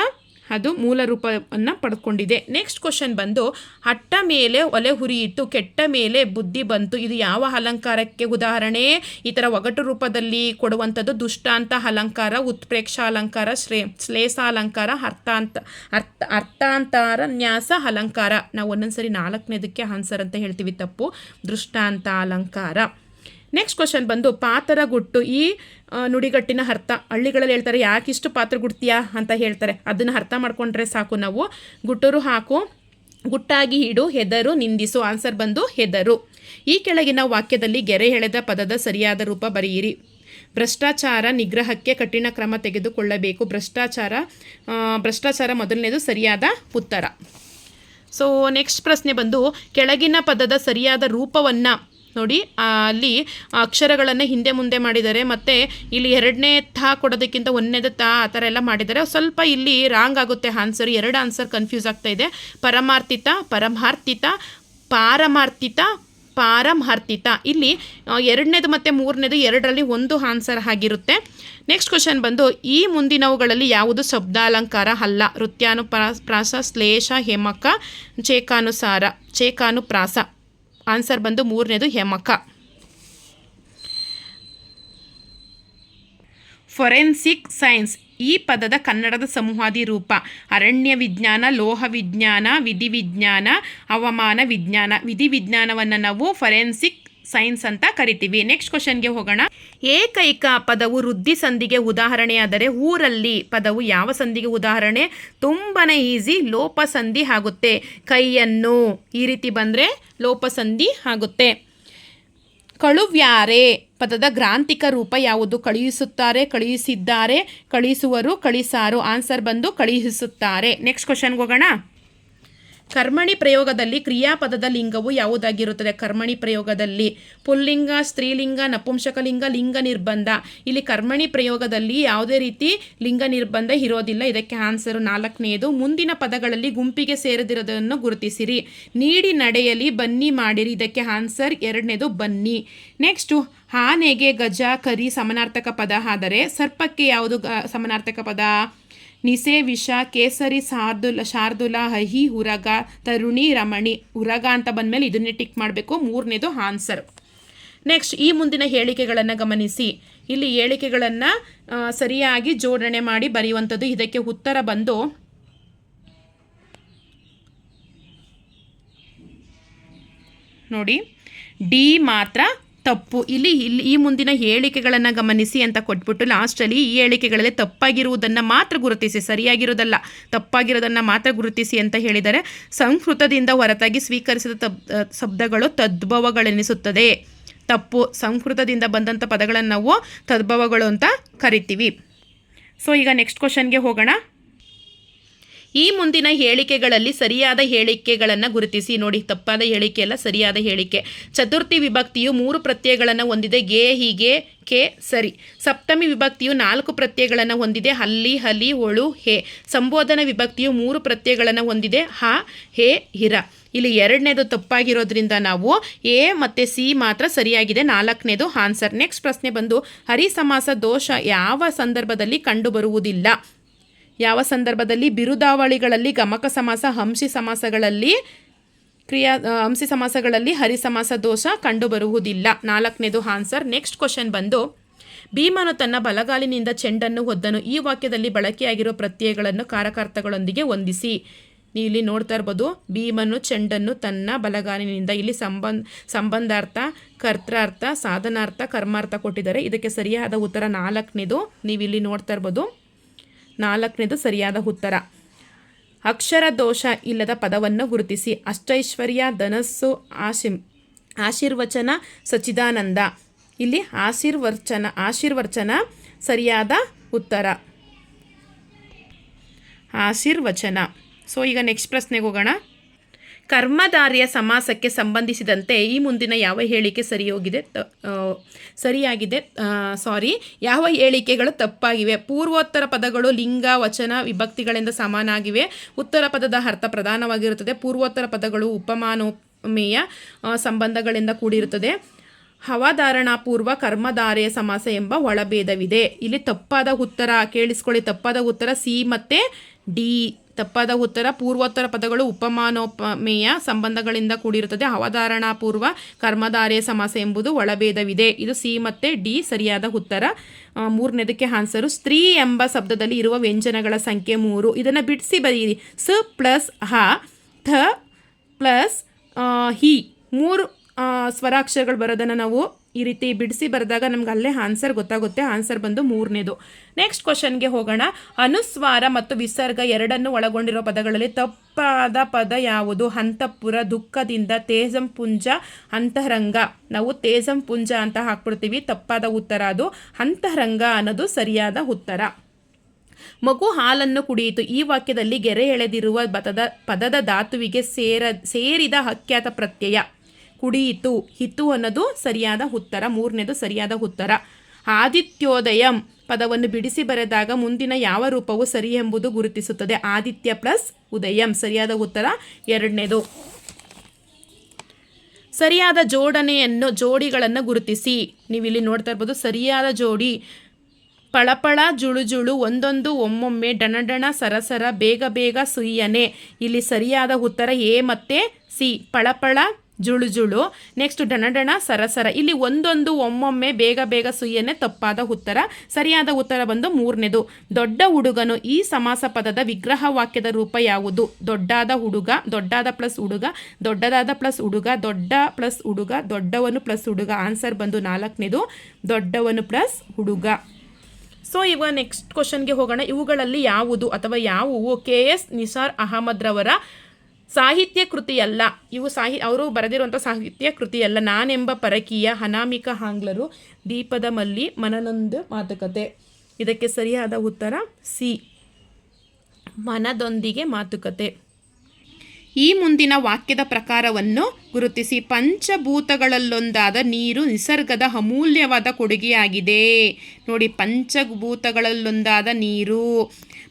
ಅದು ಮೂಲ ರೂಪವನ್ನು ಪಡ್ಕೊಂಡಿದೆ. ನೆಕ್ಸ್ಟ್ ಕ್ವಶನ್ ಬಂದು ಹಟ್ಟ ಮೇಲೆ ಒಲೆ ಹುರಿಯಿಟ್ಟು ಕೆಟ್ಟ ಮೇಲೆ ಬುದ್ಧಿ ಬಂತು. ಇದು ಯಾವ ಅಲಂಕಾರಕ್ಕೆ ಉದಾಹರಣೆ? ಈ ಥರ ಒಗಟು ರೂಪದಲ್ಲಿ ಕೊಡುವಂಥದ್ದು ದುಷ್ಟಾಂತ ಅಲಂಕಾರ, ಉತ್ಪ್ರೇಕ್ಷ ಅಲಂಕಾರ, ಶ್ಲೇಷಾಲಂಕಾರ, ಅರ್ಥಾಂತರನ್ಯಾಸ ಅಲಂಕಾರ. ನಾವು ಒಂದೊಂದ್ಸರಿ 4ನೇದಕ್ಕೆ ಆನ್ಸರ್ ಅಂತ ಹೇಳ್ತೀವಿ, ತಪ್ಪು. ದೃಷ್ಟಾಂತ ಅಲಂಕಾರ. ನೆಕ್ಸ್ಟ್ ಕ್ವಶನ್ ಬಂದು ಪಾತರಗುಟ್ಟು. ಈ ನುಡಿಗಟ್ಟಿನ ಅರ್ಥ ಹಳ್ಳಿಗಳಲ್ಲಿ ಹೇಳ್ತಾರೆ, ಯಾಕಿಷ್ಟು ಪಾತ್ರ ಗುಡ್ತೀಯಾ ಅಂತ ಹೇಳ್ತಾರೆ. ಅದನ್ನು ಅರ್ಥ ಮಾಡ್ಕೊಂಡ್ರೆ ಸಾಕು ನಾವು. ಗುಟ್ಟರು ಹಾಕು, ಗುಟ್ಟಾಗಿ ಇಡು, ಹೆದರು, ನಿಂದಿಸು. ಆನ್ಸರ್ ಬಂದು ಹೆದರು. ಈ ಕೆಳಗಿನ ವಾಕ್ಯದಲ್ಲಿ ಗೆರೆ ಎಳೆದ ಪದದ ಸರಿಯಾದ ರೂಪ ಬರೆಯಿರಿ. ಭ್ರಷ್ಟಾಚಾರ ನಿಗ್ರಹಕ್ಕೆ ಕಠಿಣ ಕ್ರಮ ತೆಗೆದುಕೊಳ್ಳಬೇಕು. ಭ್ರಷ್ಟಾಚಾರ ಮೊದಲನೇದು ಸರಿಯಾದ ಉತ್ತರ. ಸೊ ನೆಕ್ಸ್ಟ್ ಪ್ರಶ್ನೆ ಬಂದು ಕೆಳಗಿನ ಪದದ ಸರಿಯಾದ ರೂಪವನ್ನು ನೋಡಿ. ಅಲ್ಲಿ ಅಕ್ಷರಗಳನ್ನು ಹಿಂದೆ ಮುಂದೆ ಮಾಡಿದ್ದಾರೆ, ಮತ್ತು ಇಲ್ಲಿ ಎರಡನೇ ಥ ಕೊಡೋದಕ್ಕಿಂತ ಒಂದನೇದು ತ ಆ ಥರ ಎಲ್ಲ ಮಾಡಿದ್ದಾರೆ. ಸ್ವಲ್ಪ ಇಲ್ಲಿ ರಾಂಗ್ ಆಗುತ್ತೆ ಆನ್ಸರ್. ಎರಡು ಆನ್ಸರ್ ಕನ್ಫ್ಯೂಸ್ ಆಗ್ತಾ ಇದೆ. ಪರಮಾರ್ಥಿತ, ಪರಮಾರ್ಥಿತ, ಪಾರಮಾರ್ಥಿತ, ಪಾರಮಾರ್ಥಿತ. ಇಲ್ಲಿ ಎರಡನೇದು ಮತ್ತು ಮೂರನೇದು ಎರಡರಲ್ಲಿ ಒಂದು ಆನ್ಸರ್ ಆಗಿರುತ್ತೆ. ನೆಕ್ಸ್ಟ್ ಕ್ವಶನ್ ಬಂದು ಈ ಮುಂದಿನವುಗಳಲ್ಲಿ ಯಾವುದು ಶಬ್ದಾಲಂಕಾರ ಅಲ್ಲ. ವೃತ್ಯಾನುಪ್ರಾಸ, ಶ್ಲೇಷ, ಹೇಮಕ, ಚೇಕಾನುಸಾರ, ಚೇಕಾನುಪ್ರಾಸ. ಆನ್ಸರ್ ಬಂದು ಮೂರನೇದು ಹೇಮಕ. ಫೊರೆನ್ಸಿಕ್ ಸೈನ್ಸ್ ಈ ಪದದ ಕನ್ನಡದ ಸಂವಾದಿ ರೂಪ. ಅರಣ್ಯ ವಿಜ್ಞಾನ, ಲೋಹ ವಿಜ್ಞಾನ, ವಿಧಿವಿಜ್ಞಾನ, ಹವಾಮಾನ ವಿಜ್ಞಾನ. ವಿಧಿವಿಜ್ಞಾನವನ್ನು ನಾವು ಫೊರೆನ್ಸಿಕ್ ಸೈನ್ಸ್ ಅಂತ ಕರಿತೀವಿ. ನೆಕ್ಸ್ಟ್ ಕ್ವಶನ್ಗೆ ಹೋಗೋಣ. ಏಕೈಕ ಪದವು ವೃದ್ಧಿ ಸಂಧಿಗೆ ಉದಾಹರಣೆಯಾದರೆ ಊರಲ್ಲಿ ಪದವು ಯಾವ ಸಂಧಿಗೆ ಉದಾಹರಣೆ? ತುಂಬಾ ಈಸಿ, ಲೋಪಸಂಧಿ ಆಗುತ್ತೆ. ಕೈಯನ್ನು ಈ ರೀತಿ ಬಂದರೆ ಲೋಪಸಂಧಿ ಆಗುತ್ತೆ. ಕಳುವ್ಯಾರೆ ಪದದ ಗ್ರಾಂಥಿಕ ರೂಪ ಯಾವುದು? ಕಳುಹಿಸುತ್ತಾರೆ, ಕಳುಹಿಸಿದ್ದಾರೆ, ಕಳುಹಿಸುವರು, ಕಳಿಸಾರು. ಆನ್ಸರ್ ಬಂದು ಕಳುಹಿಸುತ್ತಾರೆ. ನೆಕ್ಸ್ಟ್ ಕ್ವಶನ್ಗೆ ಹೋಗೋಣ. ಕರ್ಮಣಿ ಪ್ರಯೋಗದಲ್ಲಿ ಕ್ರಿಯಾಪದದ ಲಿಂಗವು ಯಾವುದಾಗಿರುತ್ತದೆ? ಕರ್ಮಣಿ ಪ್ರಯೋಗದಲ್ಲಿ ಪುಲ್ಲಿಂಗ, ಸ್ತ್ರೀಲಿಂಗ, ನಪುಂಸಕಲಿಂಗ, ಲಿಂಗ ನಿರ್ಬಂಧ. ಇಲ್ಲಿ ಕರ್ಮಣಿ ಪ್ರಯೋಗದಲ್ಲಿ ಯಾವುದೇ ರೀತಿ ಲಿಂಗ ನಿರ್ಬಂಧ ಇರೋದಿಲ್ಲ. ಇದಕ್ಕೆ ಆನ್ಸರು ನಾಲ್ಕನೆಯದು. ಮುಂದಿನ ಪದಗಳಲ್ಲಿ ಗುಂಪಿಗೆ ಸೇರದಿರೋದನ್ನು ಗುರುತಿಸಿರಿ. ನೀಡಿ, ನಡೆಯಲಿ, ಬನ್ನಿ, ಮಾಡಿರಿ. ಇದಕ್ಕೆ ಆನ್ಸರ್ ಎರಡನೇದು ಬನ್ನಿ. ನೆಕ್ಸ್ಟು ಆನೆಗೆ ಗಜ, ಕರಿ ಸಮಾನಾರ್ಥಕ ಪದ ಆದರೆ ಸರ್ಪಕ್ಕೆ ಯಾವುದು ಸಮಾನಾರ್ಥಕ ಪದ? ನಿಸೆ, ವಿಷ, ಕೇಸರಿ, ಶಾರ್ದುಲ, ಹಹಿ, ಉರಗ, ತರುಣಿ, ರಮಣಿ. ಉರಗ ಅಂತ ಬಂದಮೇಲೆ ಇದನ್ನೇ ಟಿಕ್ ಮಾಡಬೇಕು. ಮೂರನೇದು ಆನ್ಸರ್. ನೆಕ್ಸ್ಟ್ ಈ ಮುಂದಿನ ಹೇಳಿಕೆಗಳನ್ನು ಗಮನಿಸಿ. ಇಲ್ಲಿ ಹೇಳಿಕೆಗಳನ್ನು ಸರಿಯಾಗಿ ಜೋಡಣೆ ಮಾಡಿ ಬರೆಯುವಂಥದ್ದು. ಇದಕ್ಕೆ ಉತ್ತರ ಬಂದು ನೋಡಿ, ಡಿ ಮಾತ್ರ ತಪ್ಪು. ಇಲ್ಲಿ ಈ ಮುಂದಿನ ಹೇಳಿಕೆಗಳನ್ನು ಗಮನಿಸಿ ಅಂತ ಕೊಟ್ಬಿಟ್ಟು ಲಾಸ್ಟಲ್ಲಿ ಈ ಹೇಳಿಕೆಗಳಲ್ಲಿ ತಪ್ಪಾಗಿರುವುದನ್ನು ಮಾತ್ರ ಗುರುತಿಸಿ, ಸರಿಯಾಗಿರೋದಲ್ಲ ತಪ್ಪಾಗಿರೋದನ್ನು ಮಾತ್ರ ಗುರುತಿಸಿ ಅಂತ ಹೇಳಿದರೆ. ಸಂಸ್ಕೃತದಿಂದ ಹೊರತಾಗಿ ಸ್ವೀಕರಿಸಿದ ಶಬ್ದಗಳು ತದ್ಭವಗಳೆನಿಸುತ್ತದೆ. ತಪ್ಪು. ಸಂಸ್ಕೃತದಿಂದ ಬಂದಂಥ ಪದಗಳನ್ನು ನಾವು ತದ್ಭವಗಳು ಅಂತ ಕರಿತೀವಿ. ಸೊ ಈಗ ನೆಕ್ಸ್ಟ್ ಕ್ವಶನ್ಗೆ ಹೋಗೋಣ. ಈ ಮುಂದಿನ ಹೇಳಿಕೆಗಳಲ್ಲಿ ಸರಿಯಾದ ಹೇಳಿಕೆಗಳನ್ನು ಗುರುತಿಸಿ. ನೋಡಿ, ತಪ್ಪಾದ ಹೇಳಿಕೆ ಅಲ್ಲ, ಸರಿಯಾದ ಹೇಳಿಕೆ. ಚತುರ್ಥಿ ವಿಭಕ್ತಿಯು 3 ಪ್ರತ್ಯಯಗಳನ್ನು ಹೊಂದಿದೆ. ಗೆ, ಹೀಗೆ, ಕೆ, ಸರಿ. ಸಪ್ತಮಿ ವಿಭಕ್ತಿಯು 4 ಪ್ರತ್ಯಯಗಳನ್ನು ಹೊಂದಿದೆ. ಹಲ್ಲಿ, ಹಲಿ, ಒಳು, ಹೇ. ಸಂಬೋಧನಾ ವಿಭಕ್ತಿಯು 3 ಪ್ರತ್ಯಯಗಳನ್ನು ಹೊಂದಿದೆ. ಹ, ಹೇ, ಹಿರ. ಇಲ್ಲಿ ಎರಡನೇದು ತಪ್ಪಾಗಿರೋದ್ರಿಂದ ನಾವು ಎ ಮತ್ತು ಸಿ ಮಾತ್ರ ಸರಿಯಾಗಿದೆ. ನಾಲ್ಕನೇದು ಆನ್ಸರ್. ನೆಕ್ಸ್ಟ್ ಪ್ರಶ್ನೆ ಬಂದು ಹರಿಸಮಾಸ ದೋಷ ಯಾವ ಸಂದರ್ಭದಲ್ಲಿ ಕಂಡುಬರುವುದಿಲ್ಲ? ಯಾವ ಸಂದರ್ಭದಲ್ಲಿ? ಬಿರುದಾವಳಿಗಳಲ್ಲಿ, ಗಮಕ ಸಮಾಸ, ಹಂಸಿ ಸಮಾಸಗಳಲ್ಲಿ, ಹಂಸಿ ಸಮಾಸಗಳಲ್ಲಿ ಹರಿಸಮಾಸ ದೋಷ ಕಂಡುಬರುವುದಿಲ್ಲ. ನಾಲ್ಕನೇದು ಆನ್ಸರ್. ನೆಕ್ಸ್ಟ್ ಕ್ವಶನ್ ಬಂದು ಭೀಮನು ತನ್ನ ಬಲಗಾಲಿನಿಂದ ಚೆಂಡನ್ನು ಹೊದ್ದನು. ಈ ವಾಕ್ಯದಲ್ಲಿ ಬಳಕೆಯಾಗಿರೋ ಪ್ರತ್ಯಯಗಳನ್ನು ಕಾರಕಾರ್ಥಗಳೊಂದಿಗೆ ಹೊಂದಿಸಿ. ನೀವು ಇಲ್ಲಿ ನೋಡ್ತಾ ಇರ್ಬೋದು, ಭೀಮನು ಚೆಂಡನ್ನು ತನ್ನ ಬಲಗಾಲಿನಿಂದ. ಇಲ್ಲಿ ಸಂಬಂಧಾರ್ಥ, ಕರ್ತಾರ್ಥ, ಸಾಧನಾರ್ಥ, ಕರ್ಮಾರ್ಥ ಕೊಟ್ಟಿದ್ದಾರೆ. ಇದಕ್ಕೆ ಸರಿಯಾದ ಉತ್ತರ ನಾಲ್ಕನೇದು. ನೀವು ಇಲ್ಲಿ ನೋಡ್ತಾ ಇರ್ಬೋದು, ನಾಲ್ಕನೇದು ಸರಿಯಾದ ಉತ್ತರ. ಅಕ್ಷರ ದೋಷ ಇಲ್ಲದ ಪದವನ್ನು ಗುರುತಿಸಿ. ಅಷ್ಟೈಶ್ವರ್ಯ, ಧನಸ್ಸು, ಆಶೀರ್ವಚನ, ಸಚ್ಚಿದಾನಂದ. ಇಲ್ಲಿ ಆಶೀರ್ವಚನ ಸರಿಯಾದ ಉತ್ತರ. ಆಶೀರ್ವಚನ. ಸೊ ಈಗ ನೆಕ್ಸ್ಟ್ ಪ್ರಶ್ನೆಗೆ ಹೋಗೋಣ. ಕರ್ಮಧಾರ್ಯ ಸಮಾಸಕ್ಕೆ ಸಂಬಂಧಿಸಿದಂತೆ ಈ ಮುಂದಿನ ಯಾವ ಹೇಳಿಕೆ ಯಾವ ಹೇಳಿಕೆಗಳು ತಪ್ಪಾಗಿವೆ? ಪೂರ್ವೋತ್ತರ ಪದಗಳು ಲಿಂಗ, ವಚನ, ವಿಭಕ್ತಿಗಳಿಂದ ಸಮಾನಾಗಿವೆ. ಉತ್ತರ ಪದದ ಅರ್ಥ ಪ್ರಧಾನವಾಗಿರುತ್ತದೆ. ಪೂರ್ವೋತ್ತರ ಪದಗಳು ಉಪಮಾನೋಪಮೇಯ ಸಂಬಂಧಗಳಿಂದ ಕೂಡಿರುತ್ತದೆ. ಅವಧಾರಣಾಪೂರ್ವ ಕರ್ಮಧಾರೆಯ ಸಮಾಸ ಎಂಬ ಒಳಭೇದವಿದೆ. ಇಲ್ಲಿ ತಪ್ಪಾದ ಉತ್ತರ ಕೇಳಿಸ್ಕೊಳ್ಳಿ. ತಪ್ಪಾದ ಉತ್ತರ ಸಿ ಮತ್ತು ಡಿ. ತಪ್ಪಾದ ಉತ್ತರ ಪೂರ್ವೋತ್ತರ ಪದಗಳು ಉಪಮಾನೋಪಮೇಯ ಸಂಬಂಧಗಳಿಂದ ಕೂಡಿರುತ್ತದೆ. ಅವಧಾರಣಾಪೂರ್ವ ಕರ್ಮಧಾರೆಯ ಸಮಾಸ ಎಂಬುದು ಒಳಭೇದವಿದೆ. ಇದು ಸಿ ಮತ್ತು ಡಿ ಸರಿಯಾದ ಉತ್ತರ. ಮೂರನೇದಕ್ಕೆ ಆನ್ಸರು. ಸ್ತ್ರೀ ಎಂಬ ಶಬ್ದದಲ್ಲಿ ಇರುವ ವ್ಯಂಜನಗಳ ಸಂಖ್ಯೆ 3. ಇದನ್ನು ಬಿಡಿಸಿ ಬರೆಯಿರಿ. ಸ ಪ್ಲಸ್ ಹ, ಥ ಪ್ಲಸ್ ಹಿ. 3 ಸ್ವರಾಕ್ಷರಗಳು ಬರೋದನ್ನು ನಾವು ಈ ರೀತಿ ಬಿಡಿಸಿ ಬರೆದಾಗ ನಮ್ಗೆ ಅಲ್ಲೇ ಆನ್ಸರ್ ಗೊತ್ತಾಗುತ್ತೆ. ಆನ್ಸರ್ ಬಂದು 3ನೇದು. ನೆಕ್ಸ್ಟ್ ಕ್ವಶನ್ಗೆ ಹೋಗೋಣ. ಅನುಸ್ವಾರ ಮತ್ತು ವಿಸರ್ಗ ಎರಡನ್ನು ಒಳಗೊಂಡಿರೋ ಪದಗಳಲ್ಲಿ ತಪ್ಪಾದ ಪದ ಯಾವುದು? ಅಂತಃಪುರ, ದುಃಖದಿಂದ, ತೇಜಂಪುಂಜ, ಅಂತರಂಗ. ನಾವು ತೇಜಂಪುಂಜ ಅಂತ ಹಾಕ್ಬಿಡ್ತೀವಿ, ತಪ್ಪಾದ ಉತ್ತರ ಅದು. ಅಂತರಂಗ ಅನ್ನೋದು ಸರಿಯಾದ ಉತ್ತರ. ಮಗು ಹಾಲನ್ನು ಕುಡಿಯಿತು. ಈ ವಾಕ್ಯದಲ್ಲಿ ಗೆರೆ ಎಳೆದಿರುವ ಪದದ ಧಾತುವಿಗೆ ಸೇರಿದ ಅಖ್ಯಾತ ಪ್ರತ್ಯಯ ಕುಡಿಯಿತು. ಹಿತು ಅನ್ನೋದು ಸರಿಯಾದ ಉತ್ತರ. 3ನೇದು ಸರಿಯಾದ ಉತ್ತರ. ಆದಿತ್ಯೋದಯಂ ಪದವನ್ನು ಬಿಡಿಸಿ ಬರೆದಾಗ ಮುಂದಿನ ಯಾವ ರೂಪವು ಸರಿ ಎಂಬುದು ಗುರುತಿಸುತ್ತದೆ? ಆದಿತ್ಯ ಪ್ಲಸ್ ಉದಯಂ. ಸರಿಯಾದ ಉತ್ತರ 2ನೇದು. ಸರಿಯಾದ ಜೋಡಿಗಳನ್ನು ಗುರುತಿಸಿ. ನೀವು ಇಲ್ಲಿ ನೋಡ್ತಾ ಇರ್ಬೋದು. ಸರಿಯಾದ ಜೋಡಿ ಪಳಪಳ, ಜುಳುಜುಳು, ಒಂದೊಂದು, ಒಮ್ಮೊಮ್ಮೆ, ಡಣಡಣ, ಸರಸರ, ಬೇಗ ಬೇಗ, ಸುಯ್ಯನೆ. ಇಲ್ಲಿ ಸರಿಯಾದ ಉತ್ತರ ಎ ಮತ್ತು ಸಿ. ಪಳಪಳ, ಜುಳುಜುಳು. ನೆಕ್ಸ್ಟ್ ಡಣಡಣ, ಸರಸರ. ಇಲ್ಲಿ ಒಂದೊಂದು, ಒಮ್ಮೊಮ್ಮೆ, ಬೇಗ ಬೇಗ, ಸುಯ್ಯನೆ ತಪ್ಪಾದ ಉತ್ತರ. ಸರಿಯಾದ ಉತ್ತರ ಬಂದು 3ನೇದು. ದೊಡ್ಡ ಹುಡುಗನು ಈ ಸಮಾಸ ಪದದ ವಿಗ್ರಹ ವಾಕ್ಯದ ರೂಪ ಯಾವುದು? ದೊಡ್ಡಾದ ಹುಡುಗ, ದೊಡ್ಡಾದ ಪ್ಲಸ್ ಹುಡುಗ, ದೊಡ್ಡದಾದ ಪ್ಲಸ್ ಹುಡುಗ, ದೊಡ್ಡ ಪ್ಲಸ್ ಹುಡುಗ, ದೊಡ್ಡವನು ಪ್ಲಸ್ ಹುಡುಗ. ಆನ್ಸರ್ ಬಂದು 4ನೇದು, ದೊಡ್ಡವನು ಪ್ಲಸ್ ಹುಡುಗ. ಸೊ ಇವಾಗ ನೆಕ್ಸ್ಟ್ ಕ್ವಶನ್ಗೆ ಹೋಗೋಣ. ಇವುಗಳಲ್ಲಿ ಯಾವುದು ಅಥವಾ ಯಾವುವು KS ನಿಸಾರ್ ಅಹಮದ್ ರವರ ಸಾಹಿತ್ಯ ಕೃತಿಯಲ್ಲ? ಇವು ಅವರು ಬರೆದಿರುವಂಥ ಸಾಹಿತ್ಯ ಕೃತಿಯಲ್ಲ. ನಾನೆಂಬ ಪರಕೀಯ, ಅನಾಮಿಕ ಆಂಗ್ಲರು, ದೀಪದ ಮಲ್ಲಿ, ಮನನೊಂದು ಮಾತುಕತೆ. ಇದಕ್ಕೆ ಸರಿಯಾದ ಉತ್ತರ ಸಿ, ಮನದೊಂದಿಗೆ ಮಾತುಕತೆ. ಈ ಮುಂದಿನ ವಾಕ್ಯದ ಪ್ರಕಾರವನ್ನು ಗುರುತಿಸಿ. ಪಂಚಭೂತಗಳಲ್ಲೊಂದಾದ ನೀರು ನಿಸರ್ಗದ ಅಮೂಲ್ಯವಾದ ಕೊಡುಗೆಯಾಗಿದೆ. ನೋಡಿ,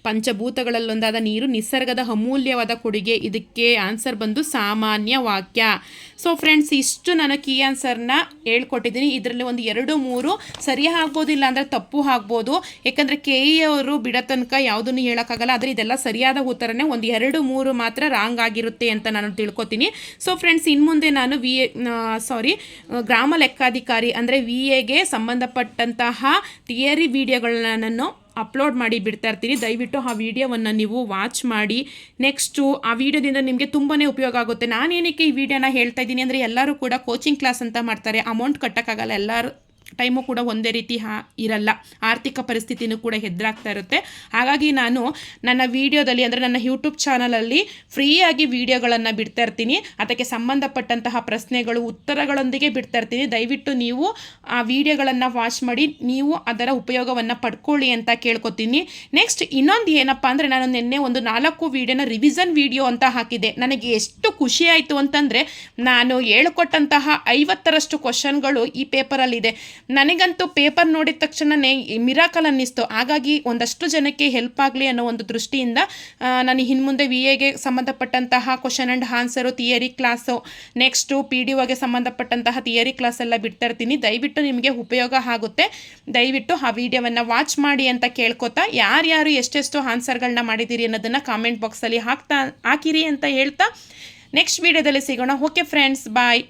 ಪಂಚಭೂತಗಳಲ್ಲೊಂದಾದ ನೀರು ನಿಸರ್ಗದ ಅಮೂಲ್ಯವಾದ ಕೊಡುಗೆ. ಇದಕ್ಕೆ ಆನ್ಸರ್ ಬಂದು ಸಾಮಾನ್ಯ ವಾಕ್ಯ. ಸೊ ಫ್ರೆಂಡ್ಸ್, ಇಷ್ಟು ನಾನು ಕೀ ಆನ್ಸರ್ನ ಹೇಳ್ಕೊಟ್ಟಿದ್ದೀನಿ. ಇದರಲ್ಲಿ ಒಂದು 2-3 ಸರಿ ಆಗ್ಬೋದು, ಇಲ್ಲ ಅಂದರೆ ತಪ್ಪು ಆಗ್ಬೋದು. ಯಾಕಂದರೆ KE ಅವರು ಬಿಡೋ ತನಕ ಯಾವುದನ್ನು ಹೇಳೋಕ್ಕಾಗಲ್ಲ. ಆದರೆ ಇದೆಲ್ಲ ಸರಿಯಾದ ಉತ್ತರನೇ. ಒಂದು 2-3 ಮಾತ್ರ ರಾಂಗ್ ಆಗಿರುತ್ತೆ ಅಂತ ನಾನು ತಿಳ್ಕೊತೀನಿ. ಸೊ ಫ್ರೆಂಡ್ಸ್, ಇನ್ನು ಮುಂದೆ ನಾನು ಗ್ರಾಮ ಲೆಕ್ಕಾಧಿಕಾರಿ ಅಂದರೆ VAಗೆ ಸಂಬಂಧಪಟ್ಟಂತಹ ಥಿಯರಿ ವಿಡಿಯೋಗಳನ್ನ ಅಪ್ಲೋಡ್ ಮಾಡಿ ಬಿಡ್ತಾ ಇರ್ತೀನಿ. ದಯವಿಟ್ಟು ಆ ವಿಡಿಯೋವನ್ನು ನೀವು ವಾಚ್ ಮಾಡಿ. ನೆಕ್ಸ್ಟು ಆ ವಿಡಿಯೋದಿಂದ ನಿಮಗೆ ತುಂಬಾ ಉಪಯೋಗ ಆಗುತ್ತೆ. ನಾನೇನಕ್ಕೆ ಈ ವಿಡಿಯೋನ ಹೇಳ್ತಾ ಇದ್ದೀನಿ ಅಂದರೆ, ಎಲ್ಲರೂ ಕೂಡ ಕೋಚಿಂಗ್ ಕ್ಲಾಸ್ ಅಂತ ಮಾಡ್ತಾರೆ, ಅಮೌಂಟ್ ಕಟ್ಟೋಕ್ಕಾಗಲ್ಲ. ಎಲ್ಲರೂ ಟೈಮು ಕೂಡ ಒಂದೇ ರೀತಿ ಇರಲ್ಲ. ಆರ್ಥಿಕ ಪರಿಸ್ಥಿತಿನೂ ಕೂಡ ಎದುರಾಗ್ತಾ ಇರುತ್ತೆ. ಹಾಗಾಗಿ ನಾನು ನನ್ನ ವಿಡಿಯೋದಲ್ಲಿ ಅಂದರೆ ನನ್ನ ಯೂಟ್ಯೂಬ್ ಚಾನಲಲ್ಲಿ ಫ್ರೀಯಾಗಿ ವಿಡಿಯೋಗಳನ್ನು ಬಿಡ್ತಾ ಇರ್ತೀನಿ. ಅದಕ್ಕೆ ಸಂಬಂಧಪಟ್ಟಂತಹ ಪ್ರಶ್ನೆಗಳು ಉತ್ತರಗಳೊಂದಿಗೆ ಬಿಡ್ತಾ ಇರ್ತೀನಿ. ದಯವಿಟ್ಟು ನೀವು ಆ ವಿಡಿಯೋಗಳನ್ನು ವಾಚ್ ಮಾಡಿ ನೀವು ಅದರ ಉಪಯೋಗವನ್ನು ಪಡ್ಕೊಳ್ಳಿ ಅಂತ ಕೇಳ್ಕೊತೀನಿ. ನೆಕ್ಸ್ಟ್ ಇನ್ನೊಂದು ಏನಪ್ಪ ಅಂದರೆ, ನಾನು ನಿನ್ನೆ ಒಂದು 4 ವಿಡಿಯೋನ ರಿವಿಷನ್ ವಿಡಿಯೋ ಅಂತ ಹಾಕಿದ್ದೆ. ನನಗೆ ಎಷ್ಟು ಖುಷಿ ಆಯಿತು ಅಂತಂದರೆ, ನಾನು ಹೇಳ್ಕೊಟ್ಟಂತಹ 50ರಷ್ಟು ಕ್ವಶನ್ಗಳು ಈ ಪೇಪರಲ್ಲಿದೆ. ನನಗಂತೂ ಪೇಪರ್ ನೋಡಿದ ತಕ್ಷಣವೇ ಮಿರಾಕಲ್ ಅನ್ನಿಸ್ತು. ಹಾಗಾಗಿ ಒಂದಷ್ಟು ಜನಕ್ಕೆ ಹೆಲ್ಪ್ ಆಗಲಿ ಅನ್ನೋ ಒಂದು ದೃಷ್ಟಿಯಿಂದ ನಾನು ಇನ್ನು ಮುಂದೆ VAಗೆ ಸಂಬಂಧಪಟ್ಟಂತಹ question and answer, theory class, next PDOಗೆ ಸಂಬಂಧಪಟ್ಟಂತಹ ಥಿಯರಿ ಕ್ಲಾಸ್ ಎಲ್ಲ ಬಿಡ್ತಾ ಇರ್ತೀನಿ. ದಯವಿಟ್ಟು ನಿಮಗೆ ಉಪಯೋಗ ಆಗುತ್ತೆ. ದಯವಿಟ್ಟು ಆ ವಿಡಿಯೋವನ್ನು ವಾಚ್ ಮಾಡಿ ಅಂತ ಕೇಳ್ಕೊತಾ, ಯಾರ್ಯಾರು ಎಷ್ಟೆಷ್ಟು ಆನ್ಸರ್ಗಳನ್ನ ಮಾಡಿದ್ದೀರಿ ಅನ್ನೋದನ್ನು ಕಾಮೆಂಟ್ ಬಾಕ್ಸಲ್ಲಿ ಹಾಕಿರಿ ಅಂತ ಹೇಳ್ತಾ ನೆಕ್ಸ್ಟ್ ವಿಡಿಯೋದಲ್ಲಿ ಸಿಗೋಣ. ಓಕೆ ಫ್ರೆಂಡ್ಸ್, ಬಾಯ್.